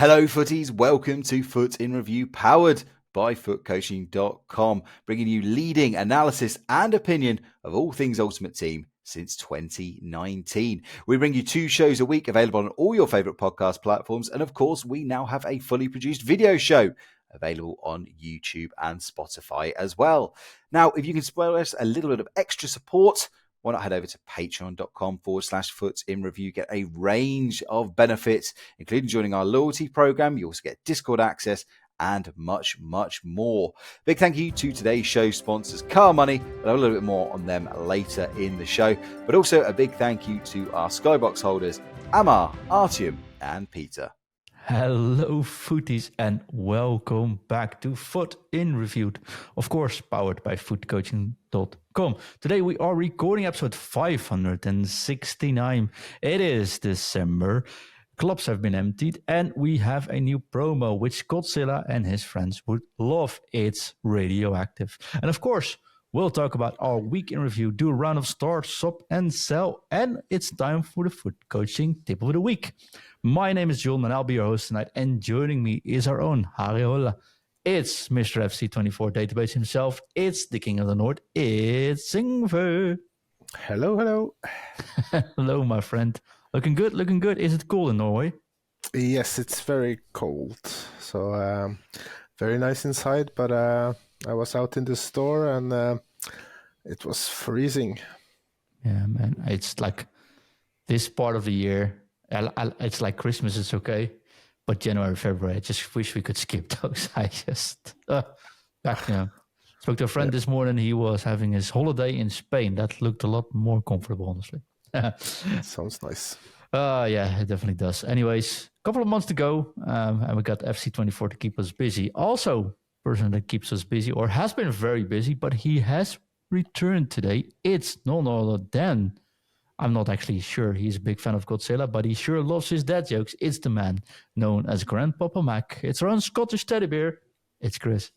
Hello, footies. Welcome to Foot in Review, powered by FUTcoaching.com, bringing you leading analysis and opinion of all things Ultimate Team since 2019. We bring you 2 shows a week available on all your favorite podcast platforms. And of course, we now have a fully produced video show available on YouTube and Spotify as well. Now, if you can spare us a little bit of extra support, why not head over to patreon.com/footinreview, get a range of benefits, including joining our loyalty program. You also get Discord access and much, much more. Big thank you to today's show sponsors, CarMoney. We'll have a little bit more on them later in the show. But also a big thank you to our Skybox holders, Amar, Artyom, and Peter. Hello, footies, and welcome back to Foot in Reviewed, of course, powered by FUTcoaching.com. Today we are recording episode 569. It is December. Clubs have been emptied, and we have a new promo which Godzilla and his friends would love. It's Radioactive. And of course, we'll talk about our week in review, do a round of start, stop, and sell, and it's time for the Foot Coaching Tip of the Week. My name is John, and I'll be your host tonight. And joining me is our own Hariola. It's Mr. FC24 database himself. It's the King of the North. It's Ingve. Hello. Hello, my friend. Looking good. Is it cold in Norway? Yes, it's very cold. So very nice inside, but I was out in the store and it was freezing. Yeah, man. It's like this part of the year. It's like Christmas, it's okay. But January, February, I just wish we could skip those. I just spoke to a friend this morning. He was having his holiday in Spain. That looked a lot more comfortable, honestly. Sounds nice. Yeah, it definitely does. Anyways, a couple of months to go, and we got FC24 to keep us busy. Also, person that keeps us busy or has been very busy, but he has returned today. It's none other than, I'm not actually sure he's a big fan of Godzilla, but he sure loves his dad jokes. It's the man known as Grandpapa Mac. It's our own Scottish teddy bear. It's Chris.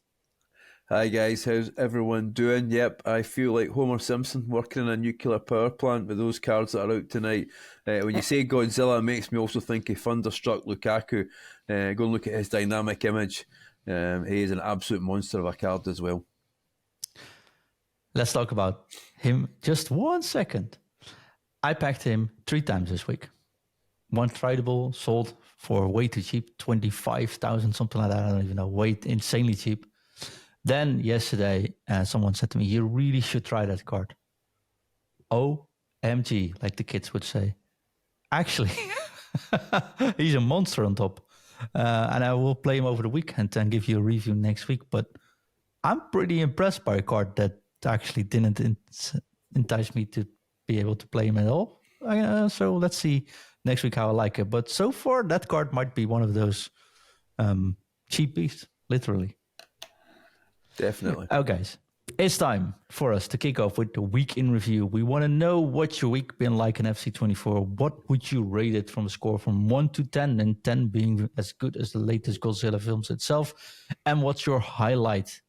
Hi guys, how's everyone doing? Yep, I feel like Homer Simpson working in a nuclear power plant with those cards that are out tonight. When you say Godzilla, it makes me also think of Thunderstruck Lukaku. Go and look at his dynamic image. He is an absolute monster of a card as well. Let's talk about him just 1 second. I packed him 3 times this week. One tradable sold for way too cheap, 25,000, something like that. I don't even know, way insanely cheap. Then yesterday, someone said to me, you really should try that card. OMG, like the kids would say. Actually, he's a monster on top. And I will play him over the weekend and give you a review next week. But I'm pretty impressed by a card that actually didn't entice me to be able to play him at all. So let's see next week how I like it. But so far, that card might be one of those cheapies, literally. Definitely. Oh, guys, it's time for us to kick off with the week in review. We want to know what your week been like in FC24. What would you rate it from a score from 1 to 10, and 10 being as good as the latest Godzilla films itself? And what's your highlight?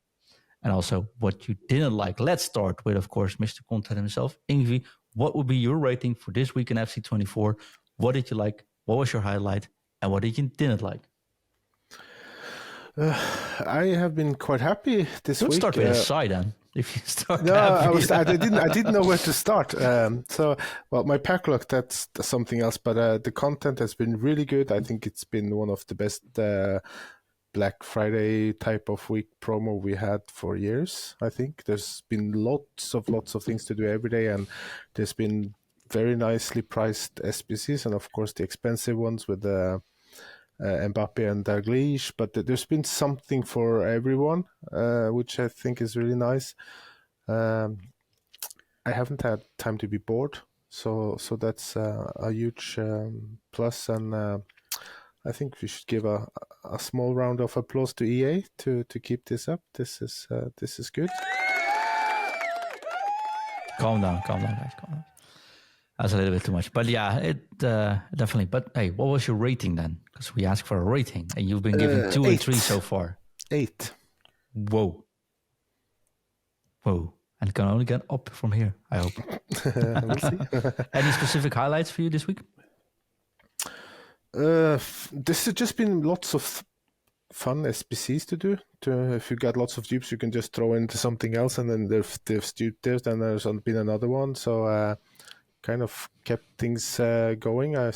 And also what you didn't like. Let's start with, of course, Mr. Content himself. Ingve, what would be your rating for this week in FC24? What did you like? What was your highlight? And what did you didn't like? I have been quite happy this week. Let's start with a side then. If you start, no, I didn't know where to start. My pack luck, that's something else. But the content has been really good. I think it's been one of the best Black Friday type of week promo we had for years. I think there's been lots of things to do every day, and there's been very nicely priced SBCs, and of course the expensive ones with the Mbappe and Dalglish, but there's been something for everyone, which I think is really nice. I haven't had time to be bored, so that's a huge plus, and I think we should give a small round of applause to EA to keep this up. This is good. Calm down, guys. Calm down. That's a little bit too much. But yeah, it definitely. But hey, what was your rating then? Because we asked for a rating, and you've been given 2 and 3 so far. 8. Whoa. And it can only get up from here, I hope. We'll see. Any specific highlights for you this week? This has just been lots of fun SBCs to do. If you got lots of dupes, you can just throw into something else, and then they've duped this, then there's been another one. So kind of kept things going. I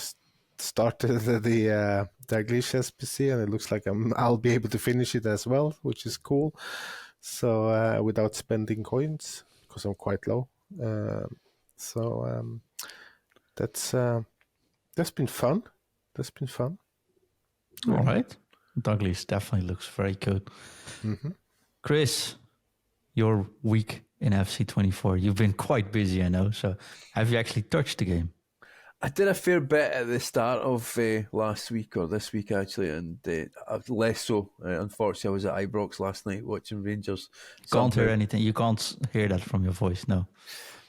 started the Daglish SBC, and it looks like I'll be able to finish it as well, which is cool. So without spending coins, because I'm quite low. So that's been fun. That's been fun. All right. Douglas definitely looks very good. Mm-hmm. Chris, your week in FC24, you've been quite busy, I know. So have you actually touched the game? I did a fair bit at the start of last week, or this week actually, and less so. Unfortunately, I was at Ibrox last night watching Rangers. Can't hear anything. You can't hear that from your voice, no.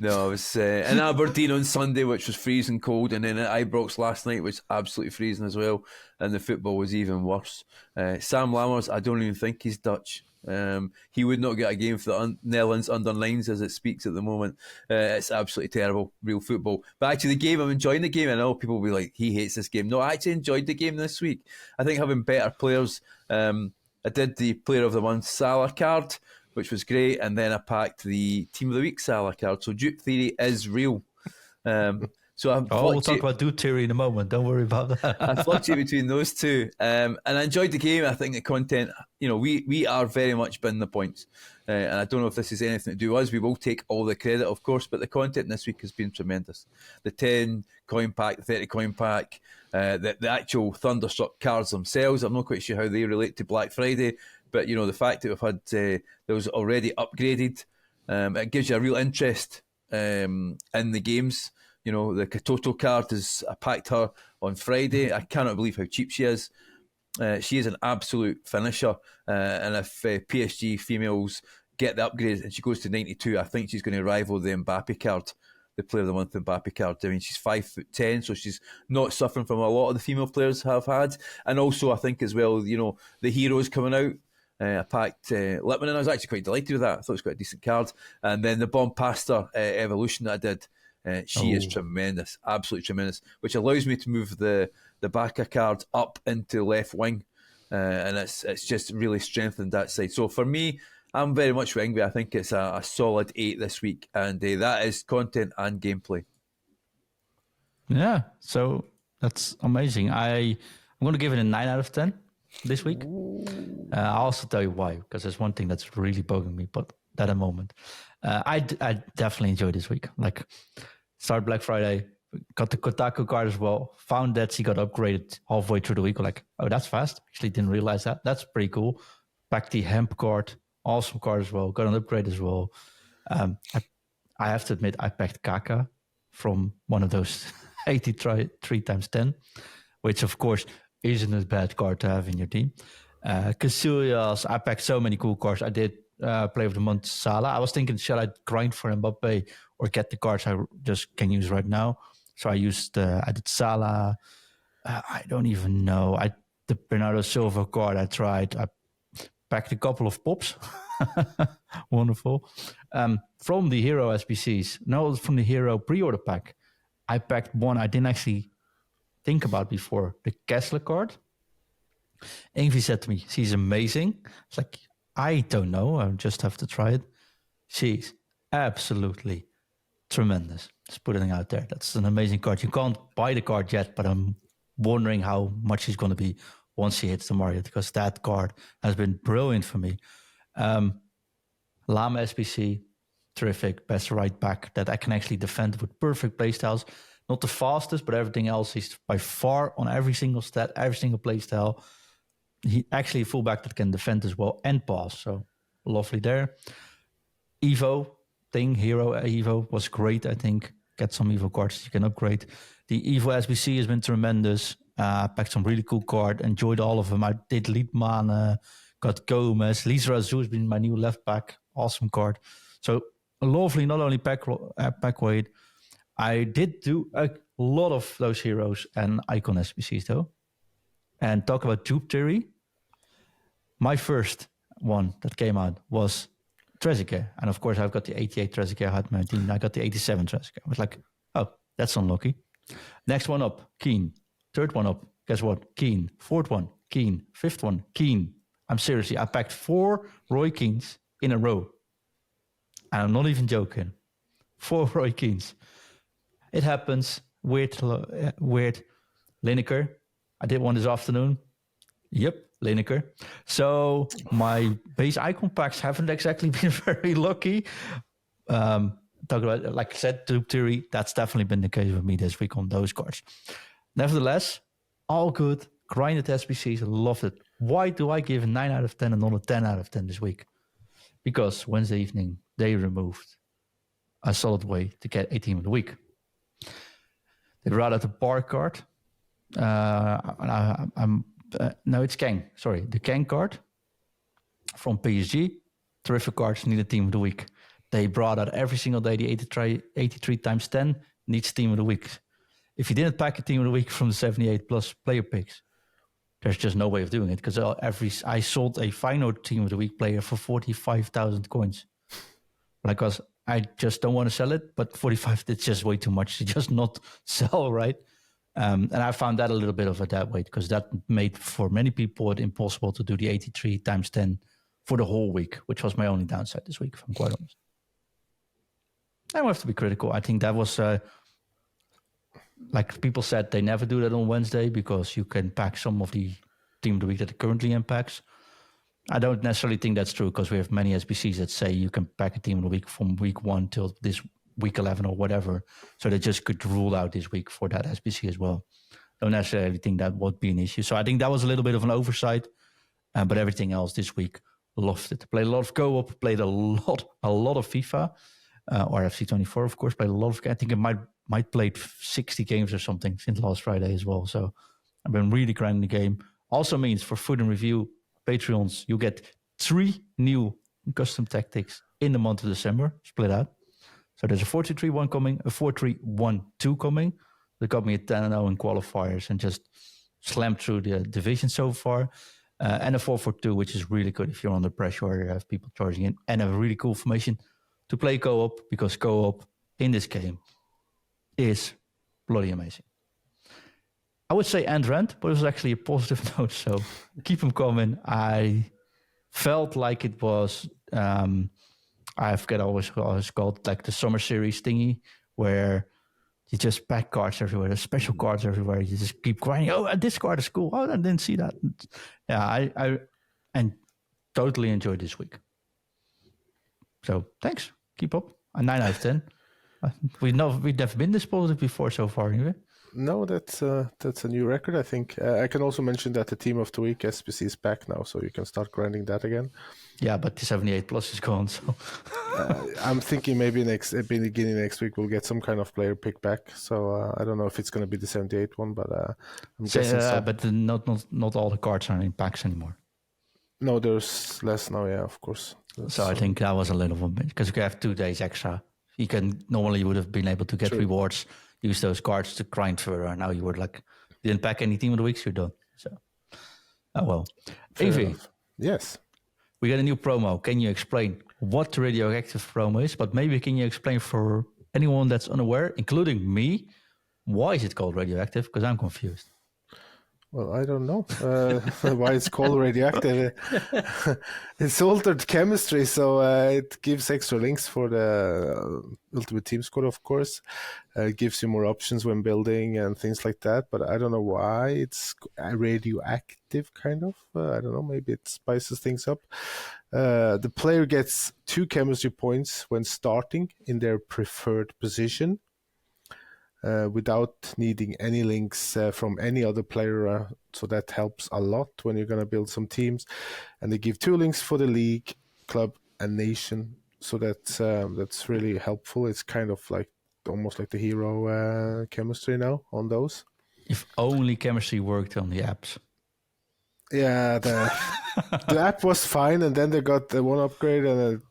No, I was in Aberdeen on Sunday, which was freezing cold, and then at Ibrox last night, which was absolutely freezing as well, and the football was even worse. Sam Lammers, I don't even think he's Dutch. He would not get a game for the Netherlands under nines as it speaks at the moment. It's absolutely terrible, real football. But actually, the game, I'm enjoying the game. I know people will be like, he hates this game. No, I actually enjoyed the game this week. I think having better players. I did the Player of the Month Salah card, which was great, and then I packed the Team of the Week Salah card. So dupe theory is real. So we'll talk about dupe theory in a moment. Don't worry about that. I fluctuate between those two, and I enjoyed the game. I think the content, we are very much bin the points, and I don't know if this is anything to do with us. We will take all the credit, of course, but the content this week has been tremendous. The 10 coin pack, the 30 coin pack, the actual Thunderstruck cards themselves. I'm not quite sure how they relate to Black Friday, but the fact that we've had those already upgraded, it gives you a real interest in the games. The Katoto card I packed her on Friday. I cannot believe how cheap she is. She is an absolute finisher. And if PSG females get the upgrade and she goes to 92, I think she's going to rival the Mbappe card, the Player of the Month Mbappe card. I mean, she's 5'10", so she's not suffering from a lot of the female players have had. And also, I think as well, the heroes coming out. I packed Lippmann, and I was actually quite delighted with that. I thought it was quite a decent card. And then the Bombasta Evolution that I did. She is tremendous, absolutely tremendous, which allows me to move the Baka card up into left wing, and it's just really strengthened that side. So for me, I'm very much with Ingve. I think it's a solid 8 this week, and that is content and gameplay. Yeah, so that's amazing. I'm going to give it a 9 out of 10 this week. I'll also tell you why, because there's one thing that's really bugging me, but at a moment. I definitely enjoyed this week. Like, start Black Friday, got the Kotaku card as well. Found that she got upgraded halfway through the week. Like, oh, that's fast. Actually, didn't realize that. That's pretty cool. Back the hemp card, awesome card as well. Got an upgrade as well. I have to admit, I packed Kaka from one of those 83 times 10, which of course isn't a bad card to have in your team. Casillas, I packed so many cool cards. I did Player of the Month Salah. I was thinking, shall I grind for Mbappe or get the cards I just can use right now? So I did Salah. I don't even know. The Bernardo Silva card I tried. I packed a couple of pops. Wonderful. From the Hero SBCs, no, from the Hero pre-order pack, I packed one I didn't actually think about before, the Kessler card. Ingve said to me, she's amazing. It's like, I don't know. I just have to try it. She's absolutely tremendous. Just putting it out there. That's an amazing card. You can't buy the card yet, but I'm wondering how much she's going to be once she hits the market, because that card has been brilliant for me. Lama SBC, terrific. Best right back that I can actually defend with perfect playstyles. Not the fastest, but everything else is by far on every single stat, every single playstyle. He actually a fullback that can defend as well and pass. So lovely there. Hero Evo was great, I think. Get some Evo cards you can upgrade. The Evo SBC has been tremendous. Packed some really cool card. Enjoyed all of them. I did Liedman, got Gomez. Lisa Razou has been my new left back. Awesome card. So lovely, not only pack weight. I did do a lot of those heroes and icon SBCs though. And talk about dupe theory. My first one that came out was Trezeguet. And of course, I've got the 88 Trezeguet. I had my team. I got the 87 Trezeguet. I was like, oh, that's unlucky. Next one up, Keane. Third one up, Guess what? Keane. Fourth one, Keane. Fifth one, Keane. I'm seriously, I packed 4 Roy Keanes in a row. And I'm not even joking. 4 Roy Keanes. It happens. Weird. Lineker. I did one this afternoon. Yep, Lineker. So my base icon packs haven't exactly been very lucky. Talking about, like I said, Duke Theory, that's definitely been the case with me this week on those cards. Nevertheless, all good. Grinded SBCs, loved it. Why do I give a 9 out of 10 and not a 10 out of 10 this week? Because Wednesday evening, they removed a solid way to get a team of the week. They brought out the bar card. No, it's Kang. Sorry, the Kang card from PSG. Terrific cards, need a team of the week. They brought out every single day the 83 times 10 needs team of the week. If you didn't pack a team of the week from the 78 plus player picks, there's just no way of doing it, because I sold a final team of the week player for 45,000 coins. Because I just don't want to sell it, but 45, it's just way too much to just not sell, right? And I found that a little bit of a dead weight, because that made for many people it impossible to do the 83 times 10 for the whole week, which was my only downside this week, if I'm quite honest. I don't have to be critical. I think that was, like people said, they never do that on Wednesday because you can pack some of the team of the week that it currently impacts. I don't necessarily think that's true, because we have many SBCs that say you can pack a team of the week from week 1 till this week 11 or whatever. So they just could rule out this week for that SBC as well. Don't necessarily think that would be an issue. So I think that was a little bit of an oversight. But everything else this week, loved it. Played a lot of co-op, played a lot of FIFA, or FC24, of course. Played a lot of, I think I might played 60 games or something since last Friday as well. So I've been really grinding the game. Also means for Food and Review Patreons, you get 3 new custom tactics in the month of December, split out. So there's a 4-3-1 coming, a 4-3-1-2 coming. They got me a 10-0 in qualifiers and just slammed through the division so far. And a 4-4-2, which is really good if you're under pressure or you have people charging in. And a really cool formation to play co-op, because co-op in this game is bloody amazing. I would say end rant, but it was actually a positive note, so keep them coming. I felt like it was, I forget always what it's called, like the summer series thingy, where you just pack cards everywhere, there's special cards everywhere, you just keep grinding, oh, this card is cool, oh, I didn't see that. Yeah, I and totally enjoyed this week. So thanks, keep up. A 9 out of 10. We've never been this positive before so far, anyway. No, that's a new record, I think. I can also mention that the Team of the Week SPC is back now, so you can start grinding that again. Yeah, but the 78 plus is gone, so... I'm thinking maybe beginning next week we'll get some kind of player pick back. So I don't know if it's going to be the 78 one, but I'm guessing so. But not all the cards are in packs anymore. No, there's less now, yeah, of course. So I think that was a little bit, because you have 2 days extra. You would have been able to get rewards, use those cards to grind further. And now you were like, didn't pack any team of the weeks, you're done. So, oh well. Ingve. Yes. We got a new promo. Can you explain what the Radioactive promo is? But maybe can you explain for anyone that's unaware, including me, why is it called Radioactive? Because I'm confused. Well, I don't know why it's called Radioactive. It's altered chemistry, so it gives extra links for the Ultimate Team Squad, of course. It gives you more options when building and things like that, but I don't know why it's radioactive, kind of. I don't know, maybe it spices things up. The player gets 2 chemistry points when starting in their preferred position. Without needing any links from any other player. So that helps a lot when you're going to build some teams. And they give 2 links for the league, club, and nation. So that's really helpful. It's kind of like almost like the hero chemistry now on those. If only chemistry worked on the apps. Yeah, the app was fine, and then they got the one upgrade, and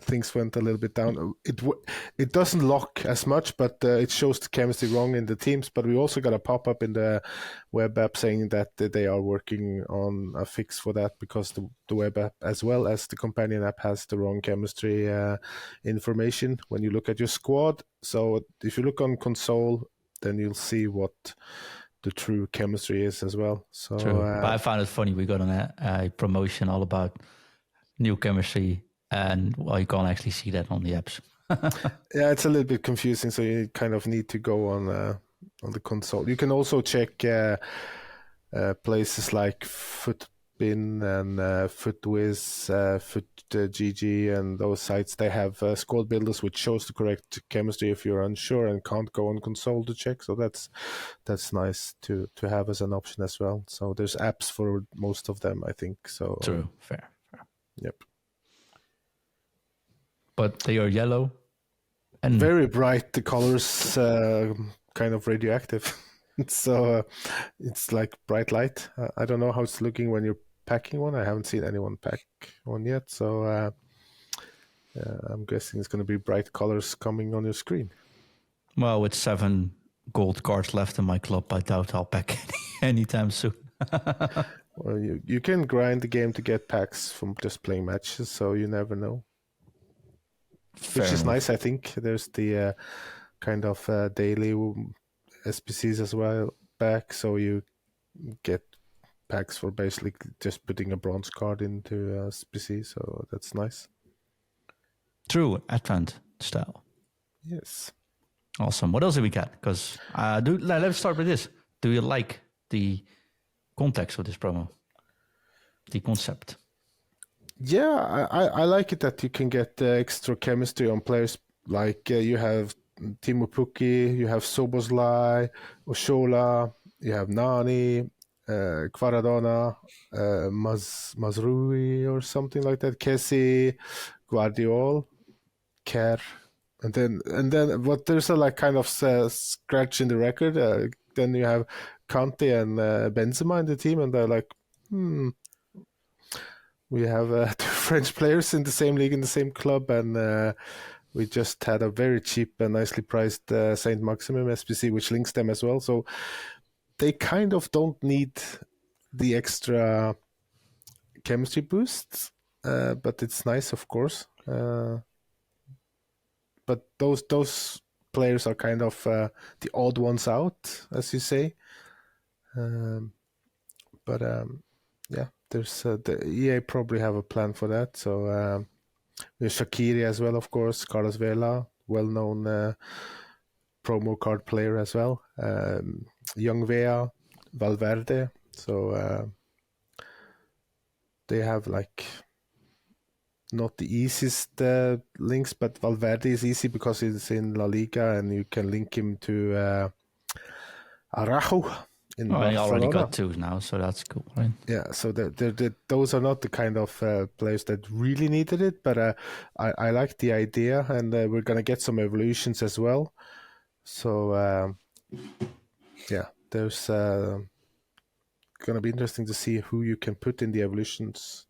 things went a little bit down. It doesn't lock as much, but it shows the chemistry wrong in the teams. But we also got a pop-up in the web app saying that they are working on a fix for that, because the web app as well as the companion app has the wrong chemistry information when you look at your squad. So if you look on console, then you'll see what the true chemistry is as well. So True. But I found it funny. We got a promotion all about new chemistry, and you can't actually see that on the apps. yeah, it's a little bit confusing. So you kind of need to go on the console. You can also check places like Footbin and FUTWiz, FutGG, and those sites. They have squad builders which shows the correct chemistry if you're unsure and can't go on console to check. So that's nice to have as an option as well. So there's apps for most of them, I think. So True. Fair. Yep. But they are yellow. And Very bright. The colors kind of radioactive. So it's like bright light. I don't know how it's looking when you're packing one. I haven't seen anyone pack one yet. So I'm guessing it's going to be bright colors coming on your screen. Well, with 7 gold cards left in my club, I doubt I'll pack anytime soon. Well, you can grind the game to get packs from just playing matches, so you never know. Fair Which is enough. nice, I think. There's the kind of daily SPCs as well back, so you get packs for basically just putting a bronze card into SPC, so that's nice. True Advent style. Yes. Awesome. What else have we got? Because let's start with this. Do you like the context of this promo? The concept? Yeah, I like it that you can get extra chemistry on players. Like you have Timo Pukki, you have Soboslai, Oshola, you have Nani, Kvaradona, Mazrui or something like that, Kessie, Guardiol, Kerr, and then what there's a like kind of scratch in the record. Then you have Kante and Benzema in the team, and they're like, we have 2 French players in the same league, in the same club, and we just had a very cheap and nicely priced Saint Maximum SPC, which links them as well. So they kind of don't need the extra chemistry boosts, but it's nice, of course. But those players are kind of the odd ones out, as you say. Yeah, there's the EA probably have a plan for that. So there's Shaqiri as well, of course. Carlos Vela, well-known promo card player as well. Young Vea, Valverde. So they have like not the easiest links, but Valverde is easy because he's in La Liga and you can link him to Araujo in Oh, I already Barcelona. got 2 now, so that's cool, right? Yeah, so those are not the kind of players that really needed it, but I like the idea, and we're going to get some evolutions as well. So, yeah, there's going to be interesting to see who you can put in the evolutions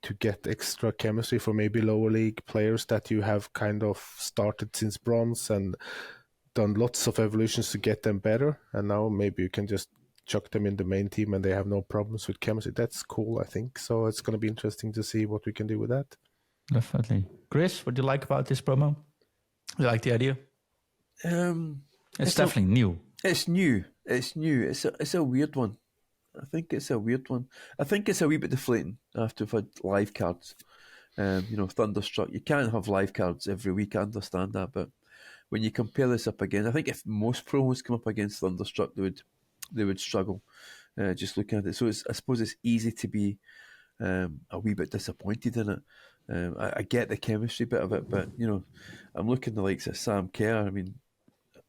to get extra chemistry for maybe lower league players that you have kind of started since bronze and done lots of evolutions to get them better. And now maybe you can just chuck them in the main team and they have no problems with chemistry. That's cool, I think. So it's going to be interesting to see what we can do with that. Definitely. Chris, what do you like about this promo? You like the idea? It's definitely new. It's new. It's a weird one. I think it's a weird one. I think it's a wee bit deflating after we've had live cards. Thunderstruck. You can't have live cards every week. I understand that, but when you compare this up again, I think if most promos come up against Thunderstruck, they would struggle. Just looking at it, so I suppose it's easy to be a wee bit disappointed in it. I get the chemistry bit of it, but I'm looking at the likes of Sam Kerr. I mean,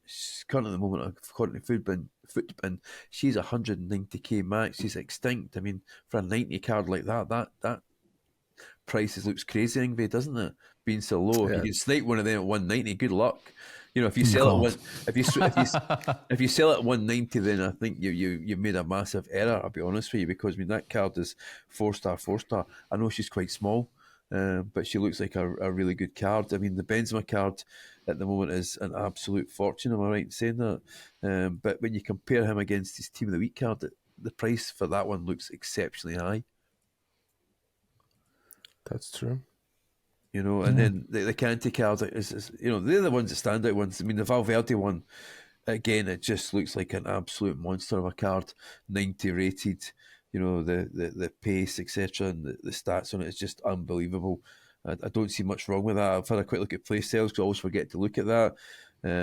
she's currently at the moment, according to Footbin, she's 190k max. She's extinct. I mean, for a 90 card like that price looks crazy, Ingve, doesn't it? Being so low, if you can snipe one of them at 190, good luck. If you sell it if you sell it at 190, then I think you made a massive error. I'll be honest with you, because that card is 4-star. I know she's quite small, but she looks like a really good card. I mean, the Benzema card at the moment is an absolute fortune. Am I right in saying that? But when you compare him against his Team of the Week card, the price for that one looks exceptionally high. That's true. And then the Kante card is they're the ones that stand out ones. I mean, the Valverde one again, it just looks like an absolute monster of a card. 90 rated, the pace, etc., and the stats on it is just unbelievable. I don't see much wrong with that. I've had a quick look at play styles because I always forget to look at that.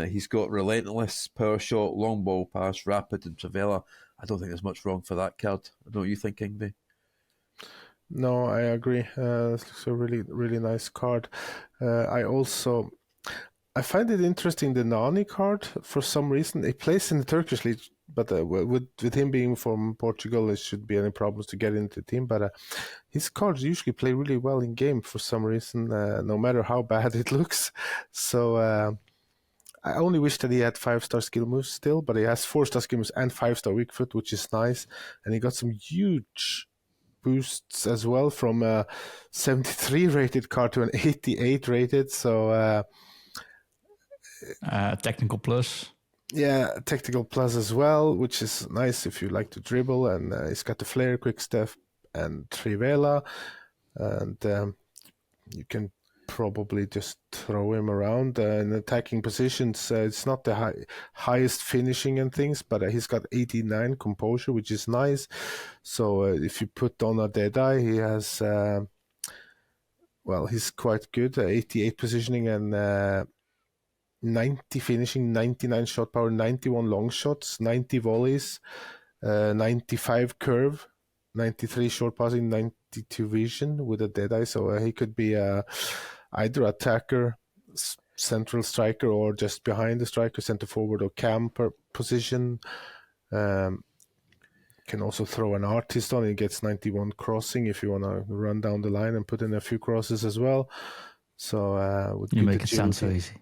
He's got relentless, power shot, long ball pass, rapid, and Travella. I don't think there's much wrong for that card. I don't know what you think, Ingve. No, I agree. This looks a really, really nice card. I find it interesting, the Nani card, for some reason. He plays in the Turkish league, but with him being from Portugal, there shouldn't be any problems to get into the team. But his cards usually play really well in game for some reason, no matter how bad it looks. So I only wish that he had 5-star skill moves still, but he has 4-star skill moves and 5-star weak foot, which is nice. And he got some huge boosts as well, from a 73 rated card to an 88 rated. So Technical plus. yeah, technical plus as well, which is nice if you like to dribble. And he's got the flare, quick step, and Trivela, and you can probably just throw him around in attacking positions. It's not the highest finishing and things, but he's got 89 composure, which is nice. So if you put on a Deadeye, he has he's quite good. 88 positioning and 90 finishing, 99 shot power, 91 long shots, 90 volleys, 95 curve, 93 short passing, 92 vision with a Deadeye. So he could be either attacker, central striker, or just behind the striker, center forward or camper position. Can also throw an artist on. He gets 91 crossing if you want to run down the line and put in a few crosses as well. So you make it sound so easy.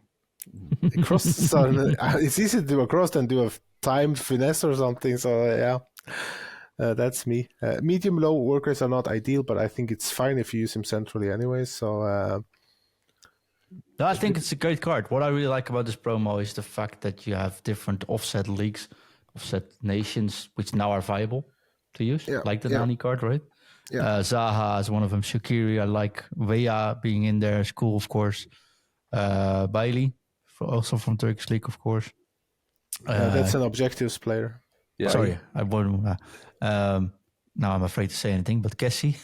Crosses it's easy to do a cross than do a timed finesse or something. So yeah, that's me. Medium low work rates are not ideal, but I think it's fine if you use him centrally anyway. So no, I think it's a great card. What I really like about this promo is the fact that you have different offset leagues, offset nations, which now are viable to use, like the Nani card, right? Yeah. Zaha is one of them. Shaqiri, I like. Vea being in there is cool, of course. Bailey, also from Turkish league, of course. That's an objectives player. Yeah. Sorry, I won't. Now I'm afraid to say anything, but Kessie.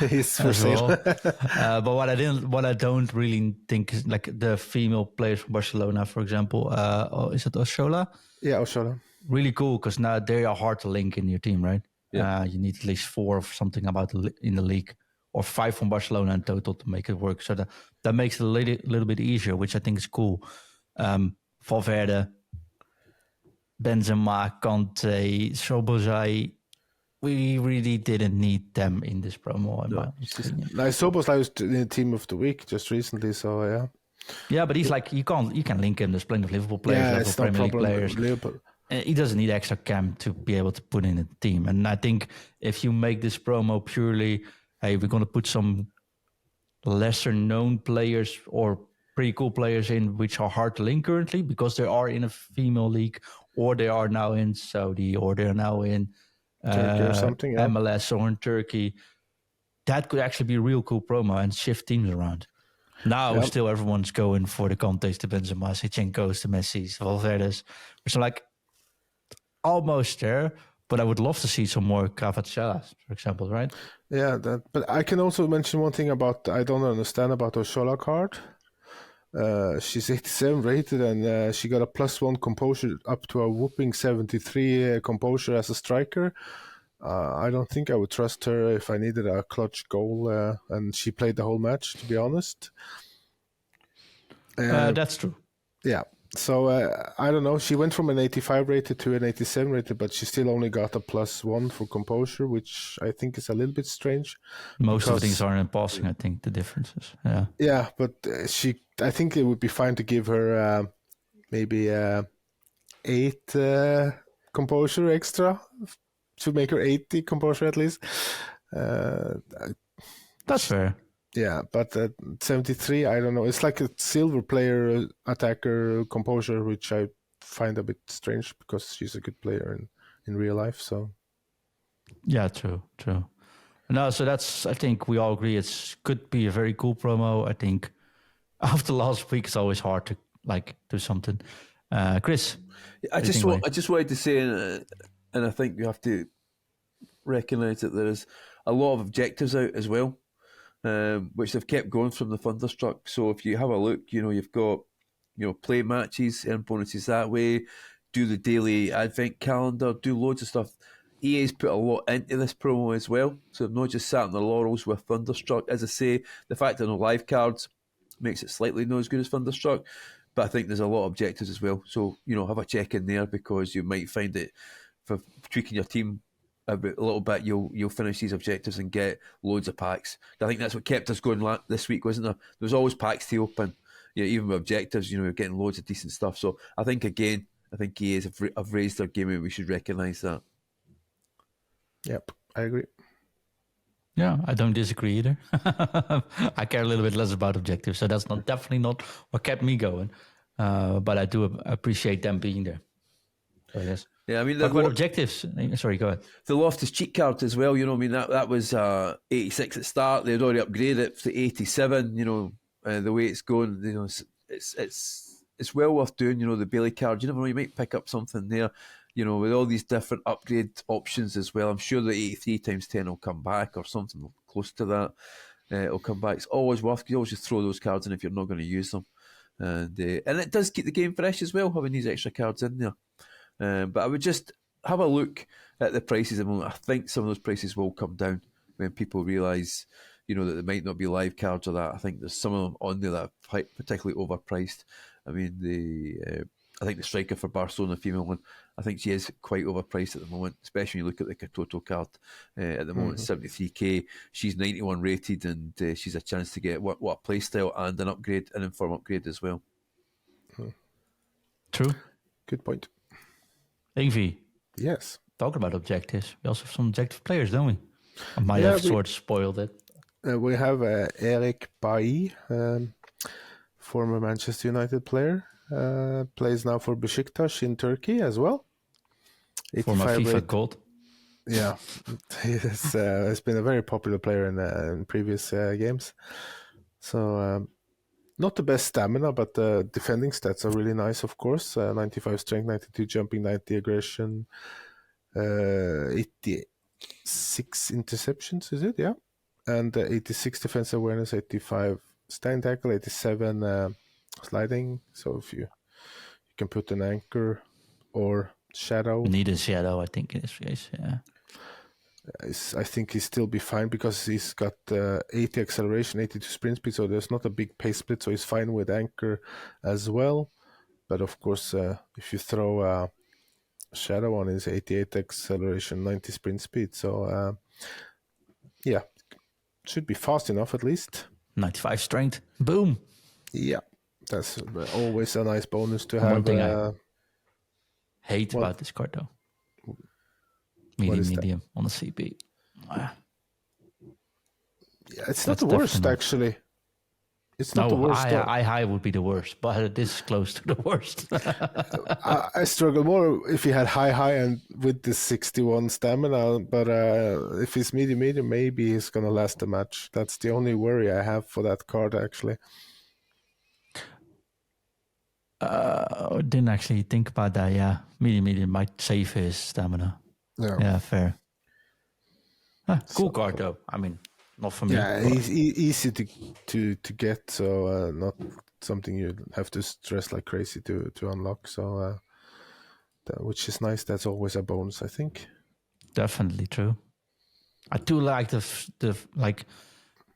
He's for sale. But what I don't really think is like the female players from Barcelona, for example. Is it Oshola? Yeah, Oshola. Really cool because now they are hard to link in your team, right? Yeah. You need at least 4 or something about in the league, or 5 from Barcelona in total to make it work. So that makes it a little bit easier, which I think is cool. Valverde, Benzema, Kante, Szoboszlai, we really didn't need them in this promo, in my opinion. Szoboszlai was in the team of the week just recently, so yeah. Yeah, but he's like, you can link him. There's plenty of Liverpool players, Premier League players. He doesn't need extra cam to be able to put in a team. And I think if you make this promo purely, hey, we're going to put some lesser known players or pretty cool players in, which are hard to link currently because they are in a female league, or they are now in Saudi, or they're now in Turkey or something, yeah. MLS or in Turkey. That could actually be a real cool promo and shift teams around. Now still everyone's going for the Contes, the Benzema, Zinchenko's, the Messi's, Valverde's, which are like almost there. But I would love to see some more Cavacelas, for example, right? Yeah, but I can also mention one thing I don't understand about Oshola card. She's 87 rated and she got a +1 composure up to a whooping 73 composure as a striker. I don't think I would trust her if I needed a clutch goal, and she played the whole match, to be honest. That's true. Yeah. So I don't know. She went from an 85 rated to an 87 rated, but she still only got a +1 for composure, which I think is a little bit strange. Most of the things are in passing, I think, the differences. Yeah. Yeah, but I think it would be fine to give her maybe 8 composure extra to make her 80 composure at least. That's fair. Yeah, but 73, I don't know. It's like a silver player, attacker, composure, which I find a bit strange because she's a good player in real life. So, yeah, true. No, so I think we all agree could be a very cool promo. I think after last week, it's always hard to do something. Chris, I just wanted to say, and I think you have to recognise that there is a lot of objectives out as well, which they've kept going from the Thunderstruck. So if you have a look, you've got play matches, earn bonuses that way, do the daily advent calendar, do loads of stuff. EA's put a lot into this promo as well, so they've not just sat on their laurels with Thunderstruck. As I say, the fact there are no live cards makes it slightly not as good as Thunderstruck, but I think there's a lot of objectives as well. So, have a check in there, because you might find that for tweaking your team a little bit, you'll finish these objectives and get loads of packs. I think that's what kept us going this week, wasn't there? There was always packs to open, even with objectives, you're getting loads of decent stuff. So I think EA have raised their game, and we should recognise that. Yep, I agree. Yeah, I don't disagree either. I care a little bit less about objectives, so that's definitely not what kept me going. But I do appreciate them being there. So yes. Yeah, I mean, but what objectives? Sorry, go ahead. The Loftus cheat cards as well. That was 86 at start. They'd already upgraded it to 87. The way it's going, it's well worth doing. The Bailey cards. You never know, you might pick up something there. With all these different upgrade options as well. I'm sure the 83 times 10 will come back, or something close to that. It'll come back. It's always worth. You always just throw those cards in if you're not going to use them, and it does keep the game fresh as well, having these extra cards in there. But I would just have a look at the prices. I think some of those prices will come down when people realise, that there might not be live cards or that. I think there's some of them on there that are particularly overpriced. I mean, I think the striker for Barcelona, the female one, I think she is quite overpriced at the moment, especially when you look at the Katoto card at the moment, 73k. She's 91 rated, and she's a chance to get what a play style and an upgrade, an inform upgrade as well. True. Good point. Ingve. Yes. Talking about objectives, we also have some objective players, don't we? I might have sort of spoiled it. We have Eric Bailly, former Manchester United player. Plays now for Besiktas in Turkey as well. Former FIFA gold. Yeah, he's been a very popular player in previous games. So not the best stamina, but the defending stats are really nice, of course. 95 strength, 92 jumping, 90 aggression, 86 interceptions, is it? Yeah. And 86 defense awareness, 85 stand tackle, 87 sliding. So if you can put an anchor or shadow. Need a shadow, I think in this case, yeah. I think he'll still be fine because he's got 80 acceleration, 82 sprint speed, so there's not a big pace split, so he's fine with anchor as well. But of course, if you throw a shadow on his 88 acceleration, 90 sprint speed, so yeah, should be fast enough at least. 95 strength, boom. Yeah, that's always a nice bonus to have. One thing I hate about this card though. Medium on the CP. Yeah, it's not the worst actually. It's not the worst. High would be the worst, but this is close to the worst. I struggle more if he had high and with the 61 stamina, but if he's medium, maybe he's gonna last the match. That's the only worry I have for that card actually. I didn't actually think about that. Yeah, medium might save his stamina. Yeah, fair. Cool card though. I mean, not for me. Yeah, he's easy to get, so not something you have to stress like crazy to unlock. So, which is nice. That's always a bonus, I think. Definitely true. I do like the like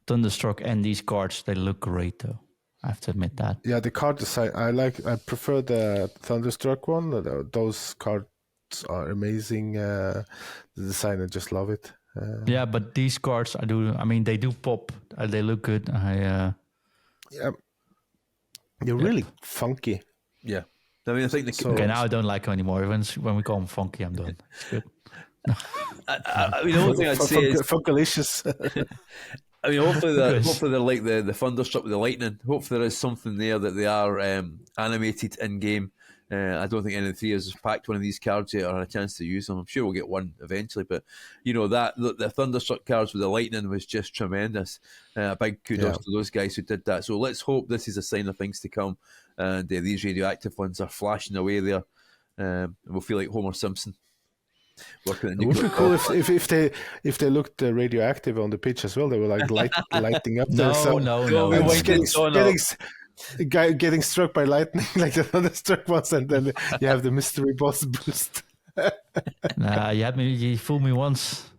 Thunderstruck and these cards. They look great though. I have to admit that. Yeah, the card design. I prefer the Thunderstruck one. Those cards are amazing. The design, I just love it. Yeah, but these cards, I mean, they do pop. They look good. Yeah, they're really funky. Yeah, I mean, I think okay, now I don't like them anymore. When we call them funky, I'm done. It's good. I mean, the only thing I'd say is funkalicious. I mean, hopefully they're like the Thunderstruck with the lightning. Hopefully there is something there that they are animated in game I don't think any of the three of us has packed one of these cards yet or had a chance to use them. I'm sure we'll get one eventually, but the Thunderstruck cards with the lightning was just tremendous. A big kudos to those guys who did that. So let's hope this is a sign of things to come, and these radioactive ones are flashing away there. We'll feel like Homer Simpson. It would be cool if they looked radioactive on the pitch as well. They were like lighting up there. Getting struck by lightning like the Thunderstruck ones, and then you have the mystery boss boost. You fooled me once.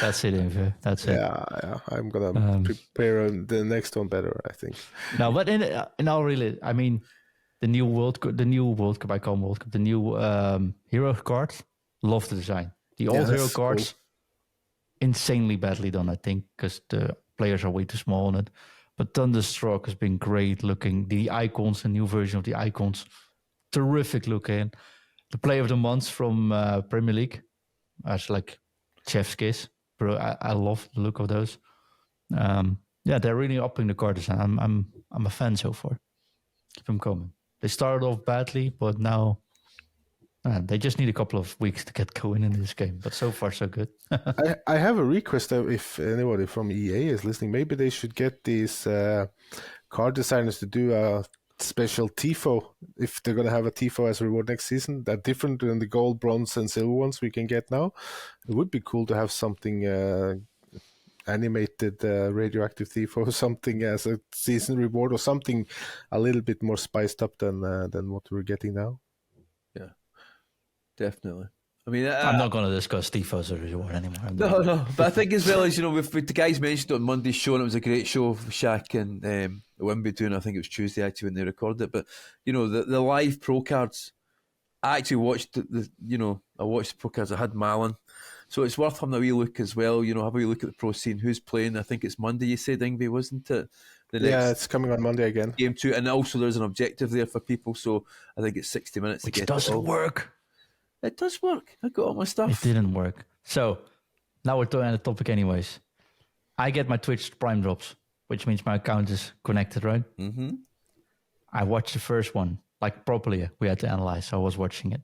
That's it, Ingve. That's it. Yeah. I'm gonna prepare the next one better, I think. No, but in all really, I mean, the new World Cup, I call them World Cup, the new hero cards. Love the design. The old hero cards, insanely badly done, I think, because the players are way too small on it. But Thunderstruck has been great looking. The icons, the new version of the icons, terrific looking. The player of the month from Premier League, that's like chef's kiss. Bro, I love the look of those. They're really upping the card design. I'm a fan so far. Keep them coming. They started off badly, but now they just need a couple of weeks to get going in this game. But so far, so good. I have a request. If anybody from EA is listening, maybe they should get these card designers to do a special TIFO. If they're going to have a TIFO as a reward next season, that different than the gold, bronze, and silver ones we can get now. It would be cool to have something animated radioactive TIFO, something as a season reward, or something a little bit more spiced up than what we're getting now. Yeah. Definitely. I mean, I'm not going to discuss TIFO as a reward anymore. No. But I think as well as, with the guys mentioned on Monday's show, and it was a great show for Shaq and Wimby doing, I think it was Tuesday actually when they recorded it. But, the live pro cards, I actually watched I watched the pro cards. I had Malin. So it's worth having a wee look as well, have a wee look at the pro scene, who's playing. I think it's Monday, you said, Ingve, wasn't it? It's coming on Monday again. Game 2. And also there's an objective there for people. So I think it's 60 minutes Which to get doesn't work. It does work. I got all my stuff. It didn't work. So now we're on the topic anyways. I get my Twitch Prime drops, which means my account is connected, right? Mm-hmm. I watched the first one, like properly. We had to analyze, so I was watching it.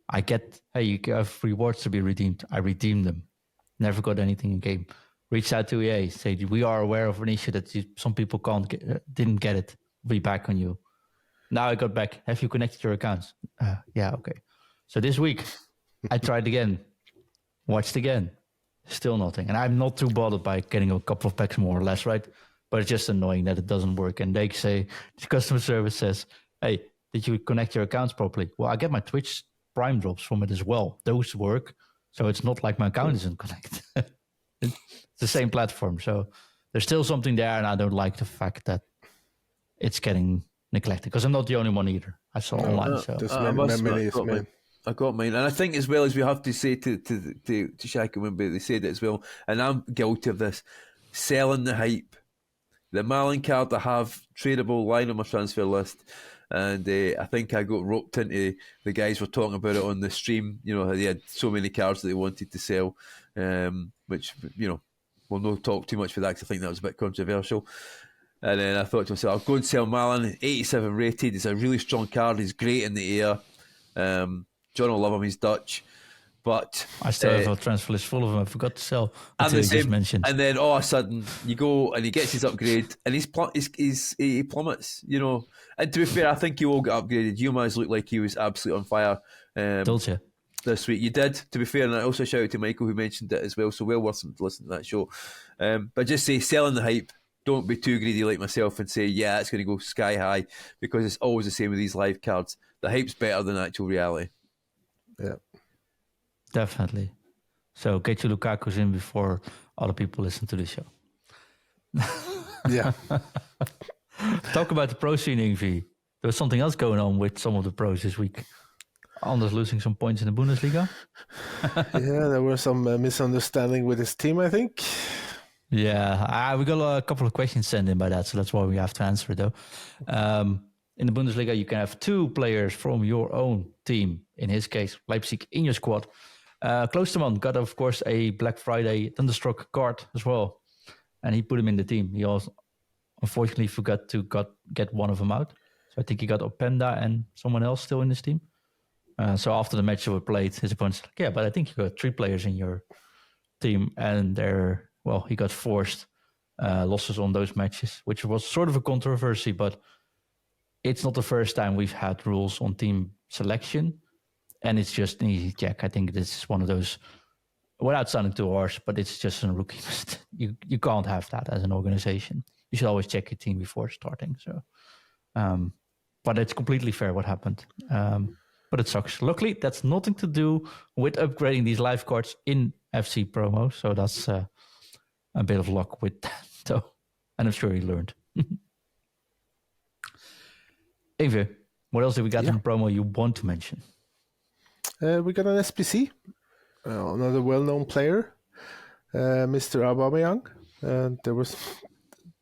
I get, you have rewards to be redeemed. I redeemed them. Never got anything in game. Reached out to EA, said, we are aware of an issue that some people didn't get it. We'll be back on you. Now I got back. Have you connected your accounts? Yeah, okay. So this week, I tried again, watched again, still nothing. And I'm not too bothered by getting a couple of packs more or less, right? But it's just annoying that it doesn't work. And they say, the customer service says, hey, did you connect your accounts properly? Well, I get my Twitch Prime drops from it as well. Those work. So it's not like my account isn't connected. It's the same platform. So there's still something there. And I don't like the fact that it's getting neglected because I'm not the only one either. I saw online. So I got mine, and I think as well as we have to say to Shaq and Wimby, they said it as well, and I'm guilty of this, selling the hype. The Malin card I have tradable line on my transfer list, and I think I got roped into the guys were talking about it on the stream. They had so many cards that they wanted to sell, which we'll not talk too much for that because I think that was a bit controversial. And then I thought to myself, I'll go and sell Malin, 87 rated. He's a really strong card. He's great in the air. John will love him. He's Dutch, but I still have a transfer list full of them. I forgot to sell until you just mentioned. And then all of a sudden, you go and he gets his upgrade, and he plummets. And to be fair, I think he all got upgraded. Yumaz looked like he was absolutely on fire. Told you this week. You did, to be fair, and I also shout out to Michael who mentioned it as well. So well worth listening to that show. But just say selling the hype. Don't be too greedy like myself and say, yeah, it's going to go sky high, because it's always the same with these live cards. The hype's better than actual reality. Yeah, definitely. So get your Lukaku's in before other people listen to the show. Yeah. Talk about the pro scene, Ingve. There was something else going on with some of the pros this week. Anders losing some points in the Bundesliga. Yeah, there were some misunderstanding with his team, I think. Yeah, we got a couple of questions sent in by that, so that's why we have to answer it, though. In the Bundesliga, you can have 2 players from your own team, in his case, Leipzig, in your squad. Kloosterman got, of course, a Black Friday Thunderstruck card as well, and he put him in the team. He also, unfortunately, forgot to get one of them out. So I think he got Openda and someone else still in his team. So after the match were played, his opponent's like, yeah, but I think you got 3 players in your team, and he got forced losses on those matches, which was sort of a controversy, but it's not the first time we've had rules on team selection, and it's just an easy check. I think this is one of those, without sounding too harsh, but it's just a rookie mistake. You can't have that as an organization. You should always check your team before starting. So, but it's completely fair what happened. But it sucks. Luckily, that's nothing to do with upgrading these live cards in FC promo. So that's a bit of luck with that, though. And I'm sure he learned. Ingve, what else did we got in promo you want to mention? We got an SPC, another well-known player, Mr. Aubameyang. There was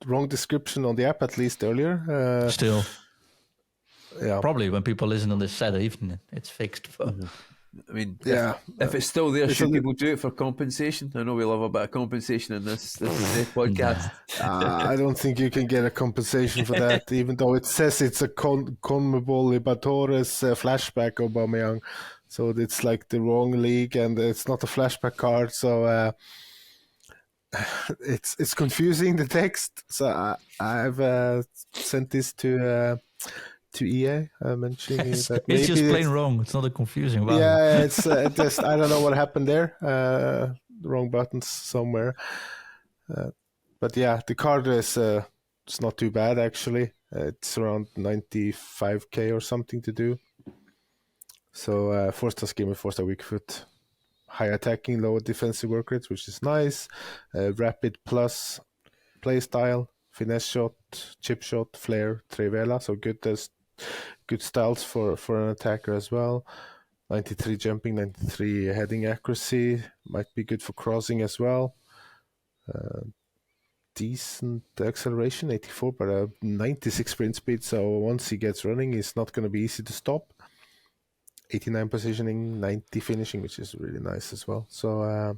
wrong description on the app, at least earlier. Still. Yeah. Probably when people listen on this Saturday evening, it's fixed. I mean, if it's still there, should people do it for compensation? I know we love a bit of compensation in this podcast. I don't think you can get a compensation for that, even though it says it's a CONMEBOL Libertadores flashback Aubameyang. So it's like the wrong league, and it's not a flashback card. So it's confusing, the text. So I've sent this to EA, mentioning that maybe it's just plain wrong. It's not a confusing value. Yeah, it's just, I don't know what happened there. Wrong buttons somewhere. But yeah, the card is it's not too bad, actually. It's around 95k or something to do. So 4-star skimmer, 4-star weak foot, high attacking, low defensive work rates, which is nice. Rapid plus play style, finesse shot, chip shot, flare, trivela. So good styles for an attacker as well. 93 jumping, 93 heading accuracy. Might be good for crossing as well. Decent acceleration, 84, but 96 sprint speed. So once he gets running, it's not going to be easy to stop. 89 positioning, 90 finishing, which is really nice as well. So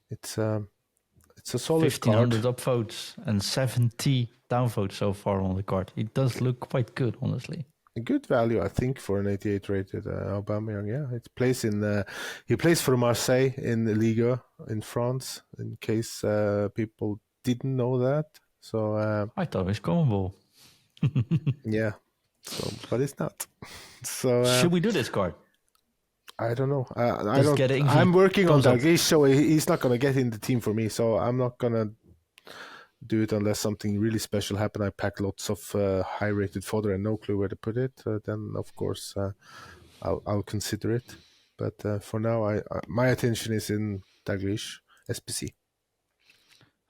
it's a solid 1,500 card. upvotes and 70 downvotes so far on the card. It does look quite good, honestly. A good value, I think, for an 88 rated Aubameyang. Yeah, he plays for Marseille in the Liga in France. In case people didn't know that, so I thought it was CONMEBOL. yeah. So, but it's not. So should we do this card? I don't know. I Just don't. get Ingve I'm working on thumbs up. Dalglish, so he's not gonna get in the team for me. So I'm not gonna do it unless something really special happen. I pack lots of high-rated fodder and no clue where to put it. Then of course I'll consider it. But for now, my attention is in Dalglish SPC.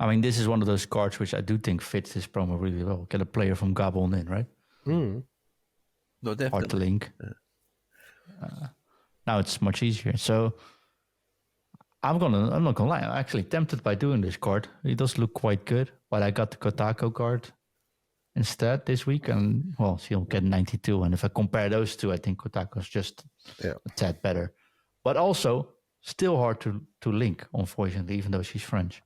I mean, this is one of those cards which I do think fits this promo really well. Get a player from Gabon in, right? No, definitely. Hard to link. Now it's much easier. So I'm not gonna lie. I'm actually tempted by doing this card. It does look quite good, but I got the Kotako card instead this week, and well, she'll get 92. And if I compare those two, I think Kotako's just a tad better. But also still hard to link, unfortunately, even though she's French.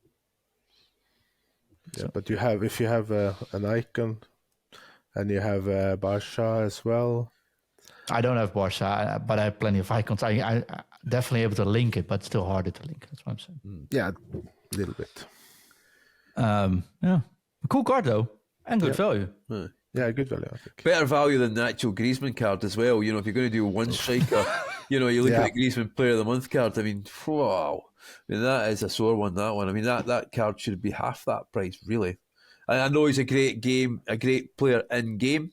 Yeah, so. But if you have an icon, and you have Barsha as well. I don't have Barsha, but I have plenty of icons. I definitely able to link it, but still harder to link. That's what I'm saying. Yeah, a little bit. Yeah, a cool card though, and good value. Yeah, good value, I think. Better value than the actual Griezmann card as well. You know, if you're going to do one striker, you look at the Griezmann Player of the Month card. I mean, wow. I mean, that is a sore one, that one. I mean, that card should be half that price, really. I know he's a great player in game.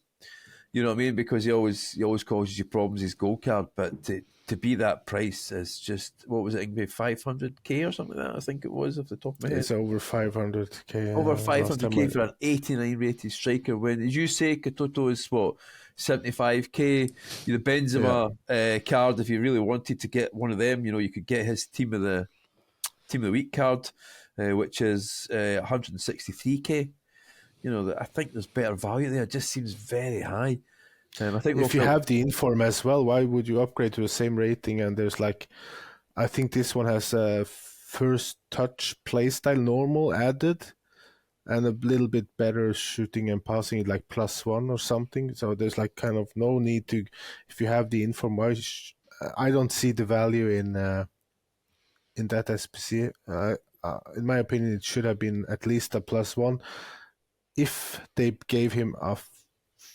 You know what I mean? Because he always causes you problems, his goal card. But to be that price is just, what was it, Ingve, 500k or something like that? I think it was, off the top of my head. It's over 500k. Over 500k for an 89 rated striker. When, as you say, Katoto is what, 75k. The Benzema card, if you really wanted to get one of them, you could get his team of the week card, which is 163k. I think there's better value there. It just seems very high. I think if you have the Inform as well, why would you upgrade to the same rating? And there's I think this one has a first touch playstyle normal added. and a little bit better shooting and passing, like +1 or something. So there's like kind of no need to, if you have the information, I don't see the value in that SPC. In my opinion, it should have been at least a +1. If they gave him a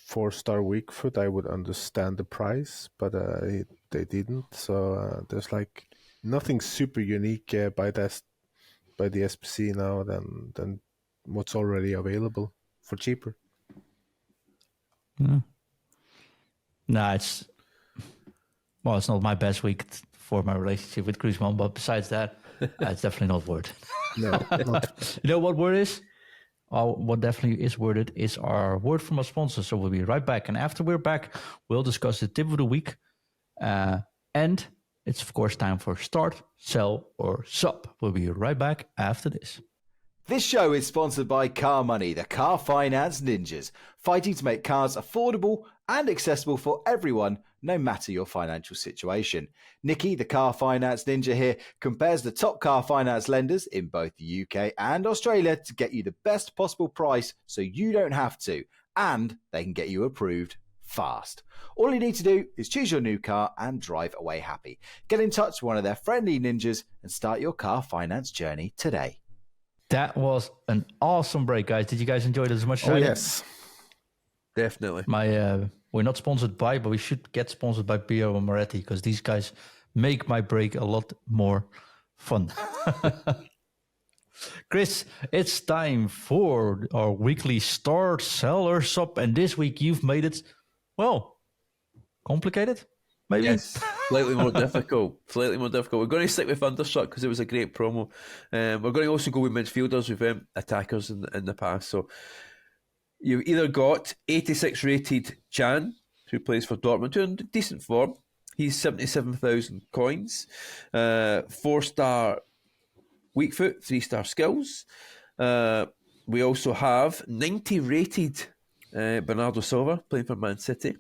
4-star weak foot, I would understand the price, but they didn't. So there's like nothing super unique by the SPC now than what's already available for cheaper. No, it's not my best week for my relationship with Griezmann, but besides that, it's definitely not worth it. No, not. You know what word is? What definitely is worth it is our word from our sponsor. So we'll be right back. And after we're back, we'll discuss the tip of the week. And it's, of course, time for start, sell, or sub. We'll be right back after this. This show is sponsored by CarMoney, the car finance ninjas, fighting to make cars affordable and accessible for everyone, no matter your financial situation. Nikki, the car finance ninja here, compares the top car finance lenders in both the UK and Australia to get you the best possible price so you don't have to, and they can get you approved fast. All you need to do is choose your new car and drive away happy. Get in touch with one of their friendly ninjas and start your car finance journey today. That was an awesome break, guys. Did you guys enjoy it as much as I did? Yes. Definitely. We're not sponsored by, but we should get sponsored by Piero and Moretti because these guys make my break a lot more fun. Chris, it's time for our weekly start, sell, or sub. And this week you've made it, well, complicated, maybe? Yes, slightly more difficult. Slightly more difficult. We're going to stick with Thunderstruck because it was a great promo. We're going to also go with midfielders. We've attackers in the past. So you've either got 86 rated Jan, who plays for Dortmund, who in decent form. He's 77,000 coins. 4-star weak foot, 3-star skills. We also have 90 rated Bernardo Silva playing for Man City.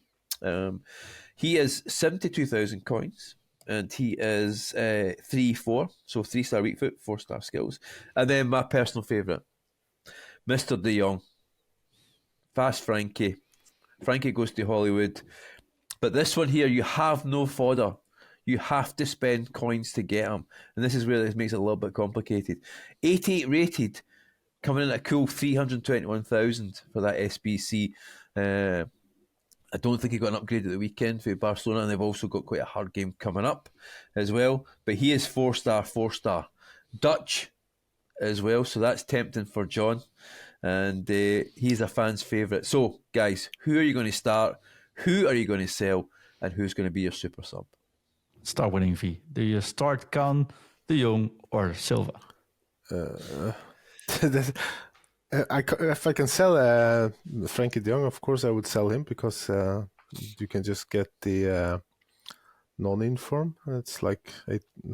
He is 72,000 coins, and he is 3-4, so 3-star weak foot, 4-star skills. And then my personal favourite, Mr. De Jong. Fast Frankie. Frankie goes to Hollywood. But this one here, you have no fodder. You have to spend coins to get him. And this is where this makes it a little bit complicated. 88 rated, coming in at a cool 321,000 for that SBC. I don't think he got an upgrade at the weekend for Barcelona, and they've also got quite a hard game coming up as well. But he is 4-star. Dutch as well, so that's tempting for John. And he's a fan's favourite. So, guys, who are you going to start? Who are you going to sell? And who's going to be your super sub? Start with Ingve. Do you start Kahn, De Jong, or Silva? If I can sell Frankie de Jong, of course I would sell him because you can just get the non-inform. It's like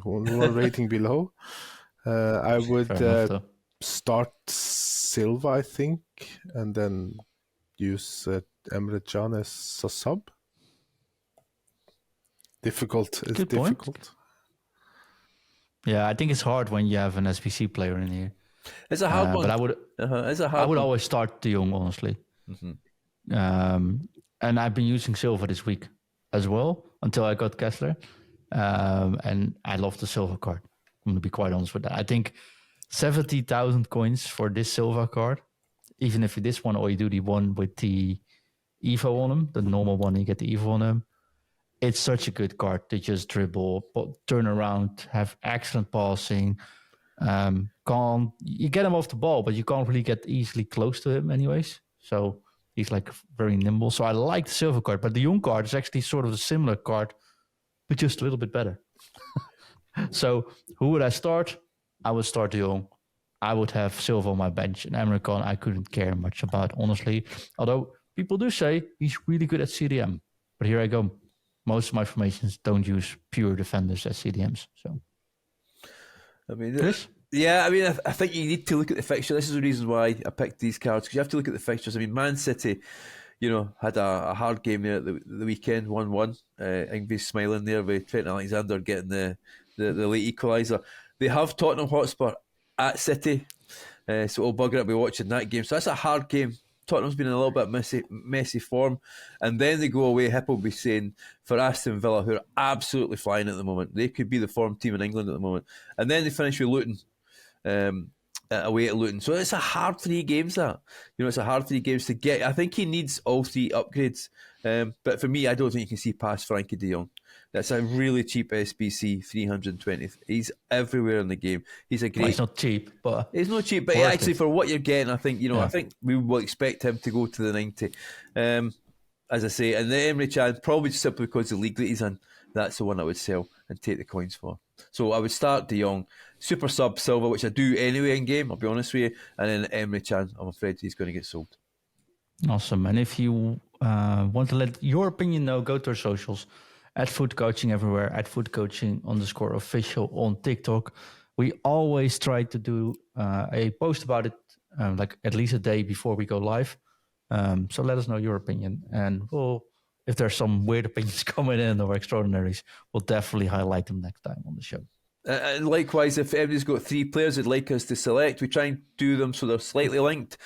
one rating below. I would start Silva, I think, and then use Emre Can as a sub. Difficult. It's Good difficult. point. Yeah, I think it's hard when you have an SBC player in here. It's a hard one. But I would always start De Jong, honestly. Mm-hmm. And I've been using Silva this week as well until I got Kessler. And I love the Silva card. I'm going to be quite honest with that. I think 70,000 coins for this Silva card, even if you this one or you do the one with the Evo on him, the normal one, you get the Evo on him. It's such a good card to just dribble, turn around, have excellent passing. You get him off the ball, but you can't really get easily close to him anyways. So he's like very nimble. So I like the Silva card, but the Young card is actually sort of a similar card, but just a little bit better. So who would I start? I would start De Jong. I would have Silva on my bench, and Emre Can I couldn't care much about, honestly. Although people do say he's really good at CDM. But here I go. Most of my formations don't use pure defenders as CDMs. So, I mean, Chris? Yeah, I mean, I think you need to look at the fixture. This is the reason why I picked these cards, because you have to look at the fixtures. I mean, Man City, had a hard game there at the weekend, 1-1. Ingve's smiling there with Trent Alexander getting the late equaliser. They have Tottenham Hotspur at City. so it'll bugger up be watching that game. So that's a hard game. Tottenham's been in a little bit messy form, and then they go away. Hip will be saying for Aston Villa, who are absolutely flying at the moment. They could be the form team in England at the moment, and then they finish with Luton. Away at Luton. So it's a hard 3 games that. It's a hard 3 games to get. I think he needs all 3 upgrades. But for me, I don't think you can see past Frankie de Jong. That's a really cheap SBC, 320. He's everywhere in the game. He's a great... Well, he's not cheap, but... He's not cheap, but actually for what you're getting, I think, I think we will expect him to go to the 90. As I say, and the Emre Can, probably just simply because the league that he's in, that's the one I would sell and take the coins for. So I would start De Jong, super sub Silva, which I do anyway in game, I'll be honest with you, and then Emre Can, I'm afraid he's going to get sold. Awesome. And if you want to let your opinion know, go to our socials at FUTcoaching everywhere, at FUTcoaching_official on TikTok. We always try to do a post about it like at least a day before we go live. So let us know your opinion, and if there's some weird opinions coming in or extraordinaries, we'll definitely highlight them next time on the show. And likewise, if everybody's got 3 players they'd like us to select, we try and do them so they're slightly linked.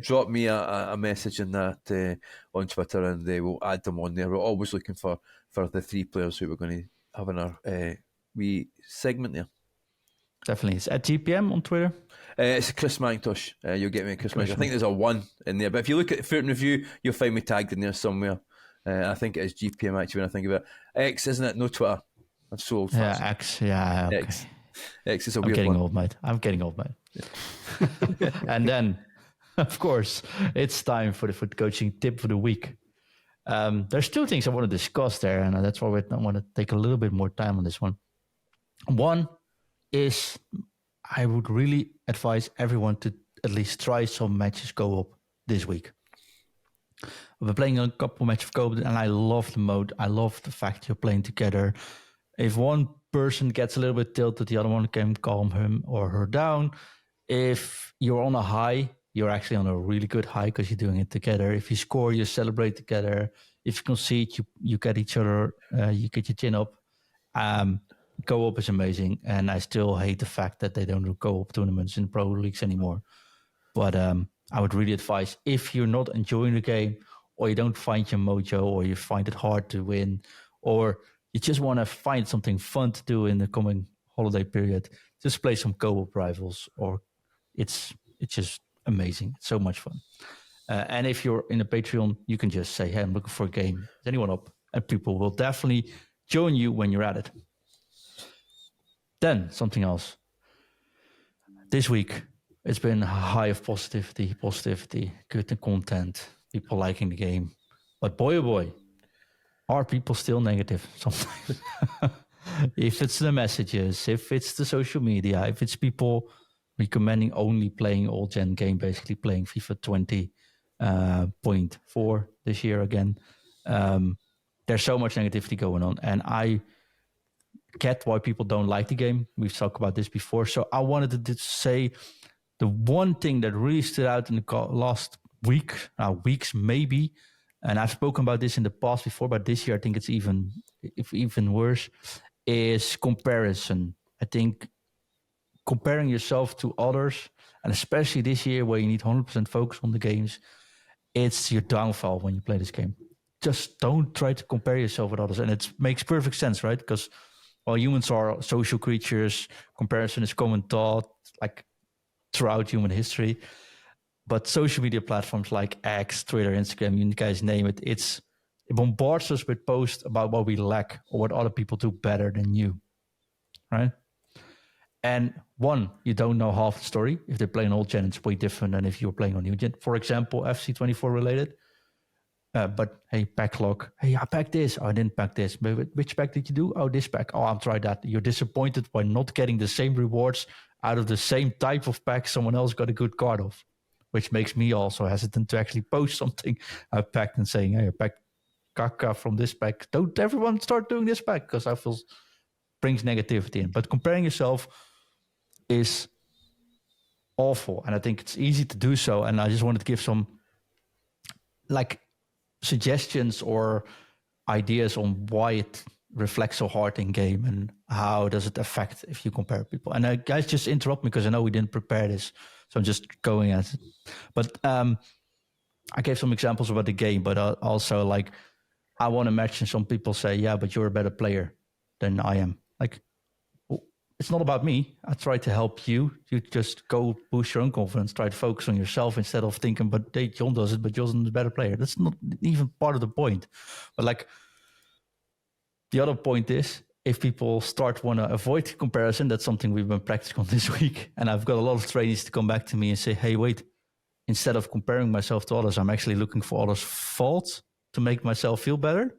Drop me a message in that on Twitter, and we'll add them on there. We're always looking for the 3 players who we're going to have in our wee segment there. Definitely. It's at GPM on Twitter. It's Chris McIntosh. You'll get me at Chris McIntosh. I think there's a 1 in there, but if you look at the Foot and Review, you'll find me tagged in there somewhere. I think it is GPM actually when I think about it. X, isn't it? No Twitter. I'm so old. Yeah, X. Yeah, okay. X is a weird one. I'm getting old, mate. Yeah. And then, of course, it's time for the Foot Coaching tip for the week. There's 2 things I want to discuss there, and that's why I want to take a little bit more time on this one. One is I would really advise everyone to at least try some matches co-op this week. I've been playing a couple matches of co-op, and I love the mode. I love the fact you're playing together. If one person gets a little bit tilted, the other one can calm him or her down. If you're on a high, you're actually on a really good high because you're doing it together. If you score, you celebrate together. If you concede, you get each other, you get your chin up. Co-op is amazing, and I still hate the fact that they don't do co-op tournaments in pro leagues anymore. But I would really advise, if you're not enjoying the game, or you don't find your mojo, or you find it hard to win, or you just want to find something fun to do in the coming holiday period, just play some co-op rivals, or it's just amazing. It's so much fun. And if you're in a Patreon, you can just say, hey, I'm looking for a game. Is anyone up? And people will definitely join you when you're at it. Then something else. This week, it's been a high of positivity, good content, people liking the game. But boy, oh boy, are people still negative sometimes? If it's the messages, if it's the social media, if it's people recommending only playing old-gen game, basically playing FIFA 20.4 this year again. There's so much negativity going on, and I get why people don't like the game. We've talked about this before. So I wanted to say the one thing that really stood out in the last weeks maybe, and I've spoken about this in the past before, but this year I think it's even worse, is comparison. I think comparing yourself to others, and especially this year where you need 100% focus on the games, it's your downfall when you play this game. Just don't try to compare yourself with others. And it makes perfect sense, right? Because humans are social creatures. Comparison is common thought, like throughout human history. But social media platforms like X, Twitter, Instagram, you guys name it, it bombards us with posts about what we lack or what other people do better than you, right? And one, you don't know half the story. If they play an old gen, it's way different than if you're playing on new gen. For example, FC24 related. But hey, pack log. Hey, I packed this. Oh, I didn't pack this. But which pack did you do? Oh, this pack. Oh, I'll try that. You're disappointed by not getting the same rewards out of the same type of pack someone else got a good card of, which makes me also hesitant to actually post something I packed and saying, hey, I packed Kaka from this pack. Don't everyone start doing this pack, because I feel brings negativity in. But comparing yourself is awful, and I think it's easy to do so. And I just wanted to give some suggestions or ideas on why it reflects so hard in game and how does it affect if you compare people? And guys, just interrupt me because I know we didn't prepare this, so I'm just going at it. But I gave some examples about the game, but also like I want to mention some people say, yeah, but you're a better player than I am. Like, it's not about me. I try to help you. You just go boost your own confidence. Try to focus on yourself instead of thinking, but hey, John does it, but John's a better player. That's not even part of the point. But like, the other point is, if people want to avoid comparison, that's something we've been practicing on this week. And I've got a lot of trainees to come back to me and say, hey, wait, instead of comparing myself to others, I'm actually looking for others' faults to make myself feel better.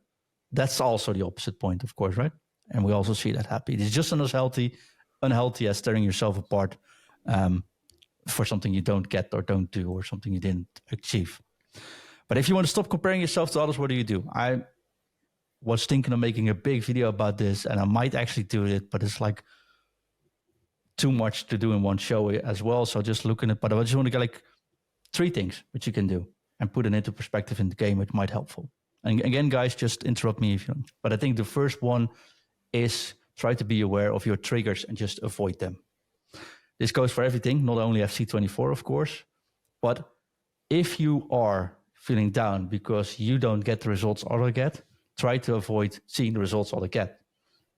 That's also the opposite point, of course, right? And we also see that happy. It's just as unhealthy as tearing yourself apart for something you don't get or don't do or something you didn't achieve. But if you want to stop comparing yourself to others, what do? I was thinking of making a big video about this, and I might actually do it, but it's like too much to do in one show as well. So just looking at, but I just want to get like 3 things which you can do and put it into perspective in the game, which might helpful. And again, guys, just interrupt me if you don't. But I think the first one is try to be aware of your triggers and just avoid them. This goes for everything, not only FC24, of course, but if you are feeling down because you don't get the results others get, try to avoid seeing the results others get.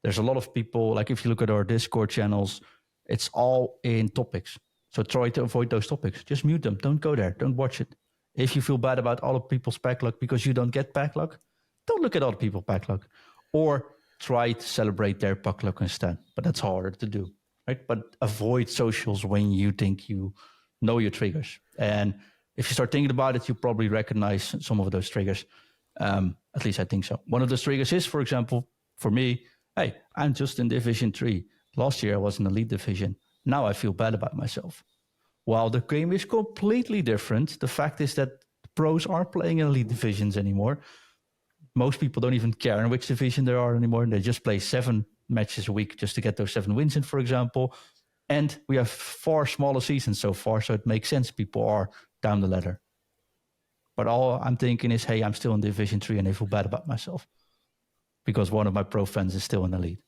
There's a lot of people, like if you look at our Discord channels, it's all in topics. So try to avoid those topics. Just mute them. Don't go there. Don't watch it. If you feel bad about other people's backlog because you don't get backlog, don't look at other people's backlog. Or try to celebrate their backlog instead. But that's harder to do, right? But avoid socials when you think you know your triggers. And if you start thinking about it, you probably recognize some of those triggers. At least I think so. One of those triggers is, for example, for me, hey, I'm just in Division 3. Last year I was in Elite Division. Now I feel bad about myself. While the game is completely different, the fact is that pros aren't playing in Elite Divisions anymore. Most people don't even care in which division they are anymore. They just play 7 matches a week just to get those 7 wins in, for example. And we have far smaller seasons so far, so it makes sense people are down the ladder. But all I'm thinking is, hey, I'm still in Division 3 and I feel bad about myself because one of my pro friends is still in the lead.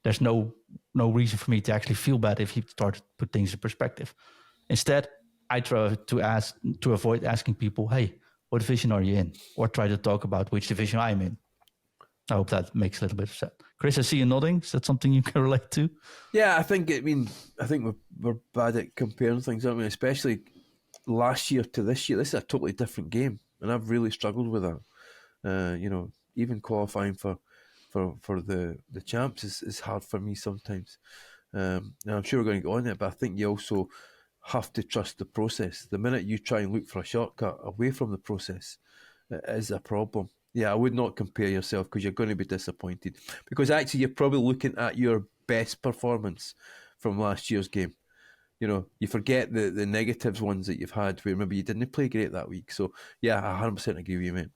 There's no reason for me to actually feel bad if you start to put things in perspective. Instead, I try to avoid asking people, hey, what division are you in? Or try to talk about which division I'm in. I hope that makes a little bit of sense. Chris, I see you nodding. Is that something you can relate to? Yeah, I think we're bad at comparing things, aren't we? Especially last year to this year. This is a totally different game, and I've really struggled with that. Even qualifying for the champs is hard for me sometimes. Now I'm sure we're going to go on it, but I think you also have to trust the process. The minute you try and look for a shortcut away from the process, it is a problem. Yeah, I would not compare yourself because you're going to be disappointed. Because actually, you're probably looking at your best performance from last year's game. You forget the negatives ones that you've had where maybe you didn't play great that week. So, yeah, I 100% agree with you, mate.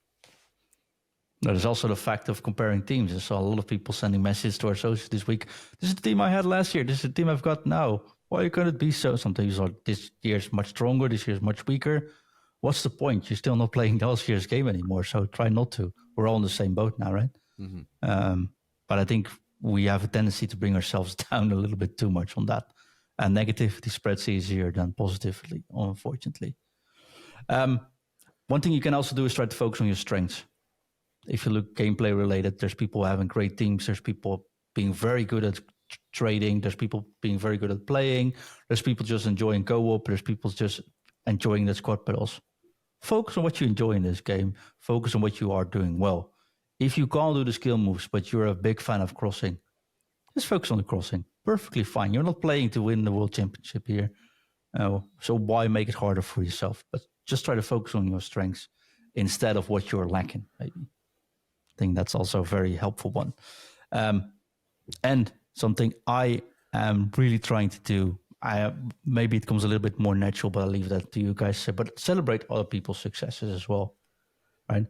There's also the fact of comparing teams. I saw a lot of people sending messages to our socials this week. This is the team I had last year. This is the team I've got now. Why can it be so? Sometimes like this year's much stronger, this year's much weaker. What's the point? You're still not playing last year's game anymore, so try not to. We're all in the same boat now, right? Mm-hmm. But I think we have a tendency to bring ourselves down a little bit too much on that. And negativity spreads easier than positively, unfortunately. One thing you can also do is try to focus on your strengths. If you look gameplay related, there's people having great teams. There's people being very good at trading. There's people being very good at playing. There's people just enjoying co-op. There's people just enjoying the squad battles. Focus on what you enjoy in this game. Focus on what you are doing well. If you can't do the skill moves, but you're a big fan of crossing, just focus on the crossing. Perfectly fine. You're not playing to win the world championship here. So why make it harder for yourself? But just try to focus on your strengths instead of what you're lacking, maybe. I think that's also a very helpful one. And something I am really trying to do, maybe it comes a little bit more natural, but I'll leave that to you guys. But celebrate other people's successes as well, right?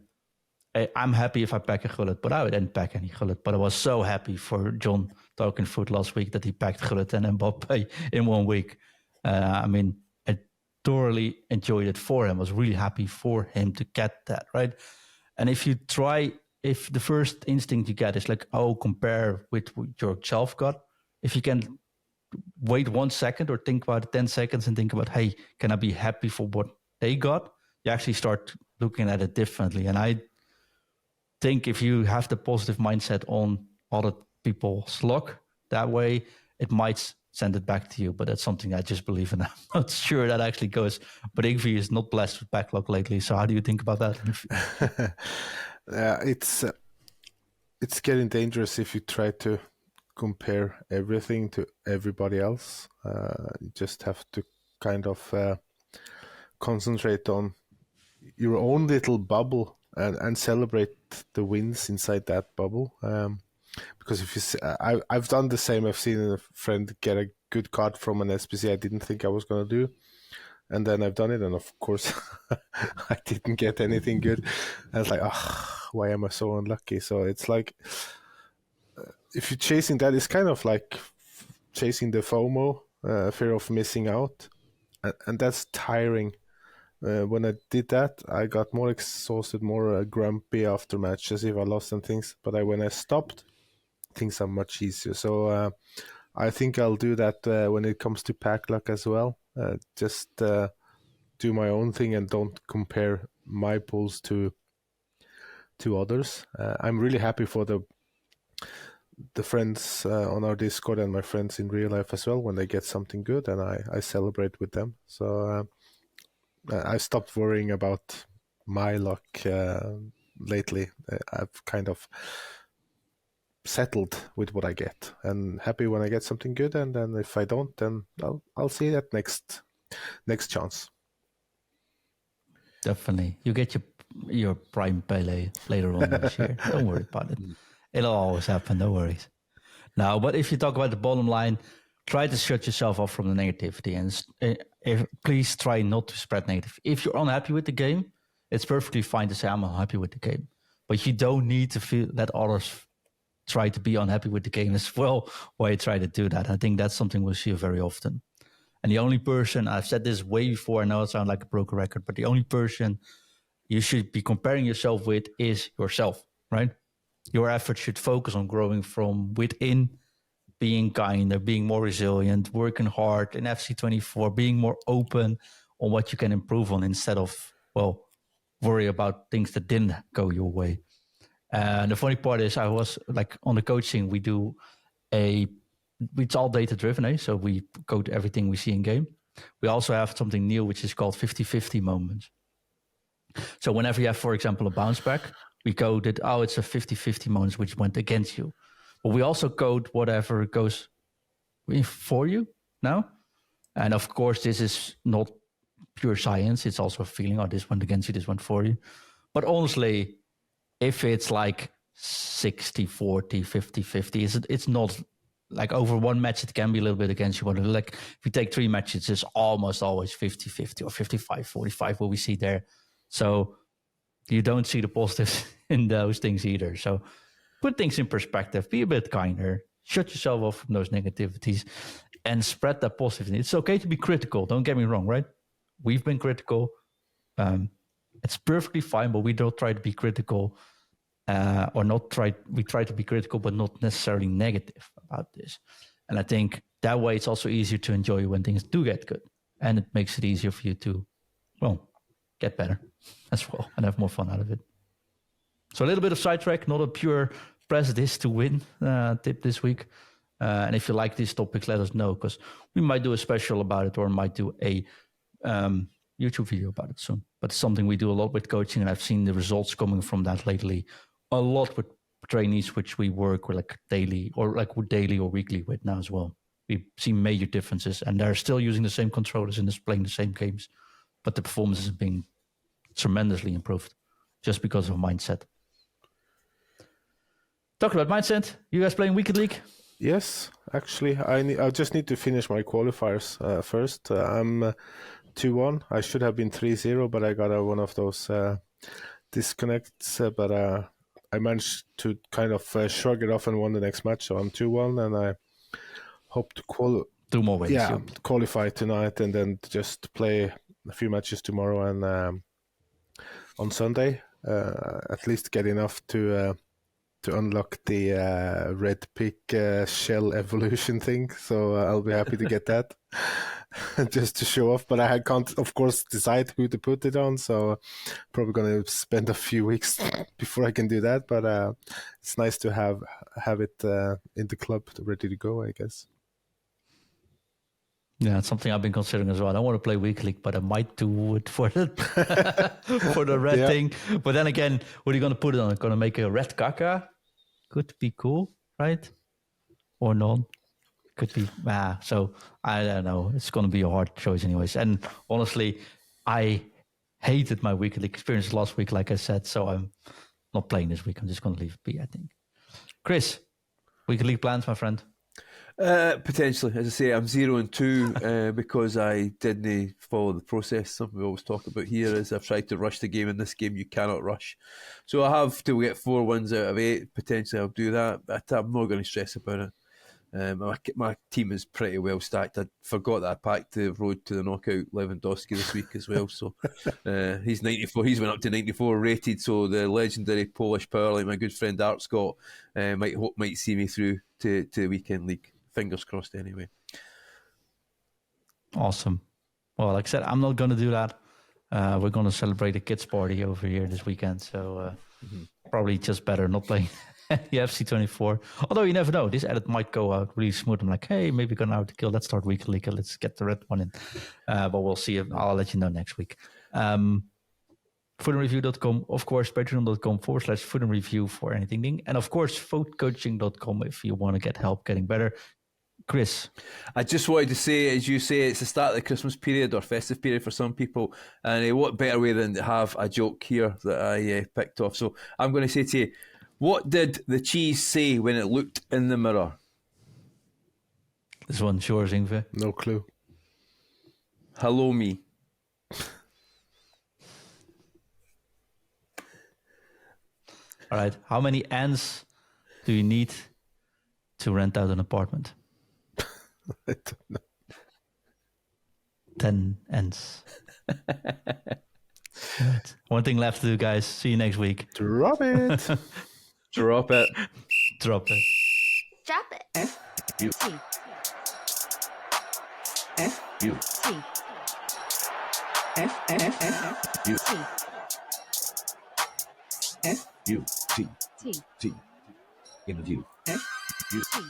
I'm happy if I pack a gullet, but I didn't pack any gullet. But I was so happy for John Talking Foot last week that he packed gullet and Mbappe in 1 week. I thoroughly enjoyed it for him. I was really happy for him to get that, right? And if you try if the first instinct you get is like, oh, compare with what yourself got, if you can wait 1 second or think about it 10 seconds and think about, hey, can I be happy for what they got? You actually start looking at it differently. And I think if you have the positive mindset on other people's luck, that way it might send it back to you. But that's something I just believe in. I'm not sure that actually goes. But Ingve is not blessed with backlog lately. So how do you think about that? It's getting dangerous if you try to compare everything to everybody else. You just have to kind of concentrate on your own little bubble and celebrate the wins inside that bubble. Because if you see, I've done the same. I've seen a friend get a good card from an SPC I didn't think I was going to do. And then I've done it, and of course, I didn't get anything good. I was like, why am I so unlucky? So it's like, if you're chasing that, it's kind of like chasing the FOMO, fear of missing out. And that's tiring. When I did that, I got more exhausted, more grumpy after matches if I lost and things. But when I stopped, things are much easier. So I think I'll do that when it comes to pack luck as well. Just do my own thing and don't compare my pulls to others. I'm really happy for the friends on our Discord and my friends in real life as well when they get something good, and I celebrate with them. So I stopped worrying about my luck lately. I've kind of settled with what I get and happy when I get something good, and then if I don't, then I'll see that next chance. Definitely. You get your prime Pele later on this year. Don't worry about it. It'll always happen. No worries. Now, but if you talk about the bottom line, try to shut yourself off from the negativity, and please try not to spread negative. If you're unhappy with the game, it's perfectly fine to say, I'm unhappy with the game. But you don't need to feel that others try to be unhappy with the game as well while you try to do that. I think that's something we'll see very often. And the only person, I've said this way before, I know it sounds like a broken record, but the only person you should be comparing yourself with is yourself, right? Your effort should focus on growing from within, being kinder, being more resilient, working hard in FC24, being more open on what you can improve on instead of, worry about things that didn't go your way. And the funny part is I was like on the coaching, it's all data driven, so we code everything we see in game. We also have something new, which is called 50-50 moments. So whenever you have, for example, a bounce back, we coded, it's a 50-50 moments which went against you. But we also code whatever goes for you now. And of course, this is not pure science. It's also a feeling, this went against you, this went for you. But honestly, if it's like 60-40, 50-50, it's not like over one match, it can be a little bit against you. But like if you take 3 matches, it's almost always 50-50 or 55-45 what we see there. So you don't see the positives in those things either. So put things in perspective, be a bit kinder, shut yourself off from those negativities and spread that positivity. It's okay to be critical. Don't get me wrong, right? We've been critical. It's perfectly fine, but we don't try to be critical we try to be critical, but not necessarily negative about this. And I think that way it's also easier to enjoy when things do get good. And it makes it easier for you to, get better as well and have more fun out of it. So a little bit of sidetrack, not a pure press this to win tip this week. And if you like these topics, let us know, because we might do a special about it or might do a YouTube video about it soon. But it's something we do a lot with coaching, and I've seen the results coming from that lately. A lot with trainees, which we work with daily or weekly with now as well. We see major differences, and they're still using the same controllers and playing the same games, but the performance is being tremendously improved just because of mindset. Talk about mindset. You guys playing Weekend League? Yes, actually, I just need to finish my qualifiers first. I'm 2-1. I should have been 3-0, but I got one of those disconnects. But I managed to kind of shrug it off and won the next match. So I'm 2-1, and I hope to qualify tonight and then just play a few matches tomorrow and on Sunday. at least get enough to unlock the red pig shell evolution thing. So I'll be happy to get that just to show off. But I can't, of course, decide who to put it on. So probably going to spend a few weeks before I can do that. But it's nice to have it in the club ready to go, I guess. Yeah, it's something I've been considering as well. I want to play Week League, but I might do it for the for the red thing. But then again, what are you going to put it on? Going to make a red caca? Could be cool, right? Or not? Could be. So I don't know. It's going to be a hard choice anyways. And honestly, I hated my Week League experience last week, like I said. So I'm not playing this week. I'm just going to leave it be, I think. Chris, Week League plans, my friend? Potentially, as I say, I'm 0-2 because I didn't follow the process. Something we always talk about here is I've tried to rush the game. In this game, you cannot rush. So I have to get 4 wins out of 8. Potentially, I'll do that. But I'm not going to stress about it. My team is pretty well stacked. I forgot that I packed the road to the knockout Lewandowski this week as well. So he's 94. He's went up to 94 rated. So the legendary Polish power, like my good friend Art Scott, might see me through to the weekend league. Fingers crossed anyway. Awesome. Well, like I said, I'm not going to do that. We're going to celebrate a kids' party over here this weekend. So probably just better not playing the FC24. Although you never know. This edit might go out really smooth. I'm like, hey, maybe going out to kill. Let's start Week League. Let's get the red one in. But we'll see. I'll let you know next week. FUTandReview.com, of course, patreon.com/FUTandReview for anything. And of course, FUTcoaching.com if you want to get help getting better. Chris. I just wanted to say, as you say, it's the start of the Christmas period or festive period for some people. And what better way than to have a joke here that I picked off. So I'm going to say to you, what did the cheese say when it looked in the mirror? This one's yours, Ingve. No clue. Hello, me. All right. How many ants do you need to rent out an apartment? I don't know. 10 ants. Right. One thing left to do, guys. See you next week. Drop it. Drop it. Drop it. Drop it. FUT. FUT. Interview. FUT.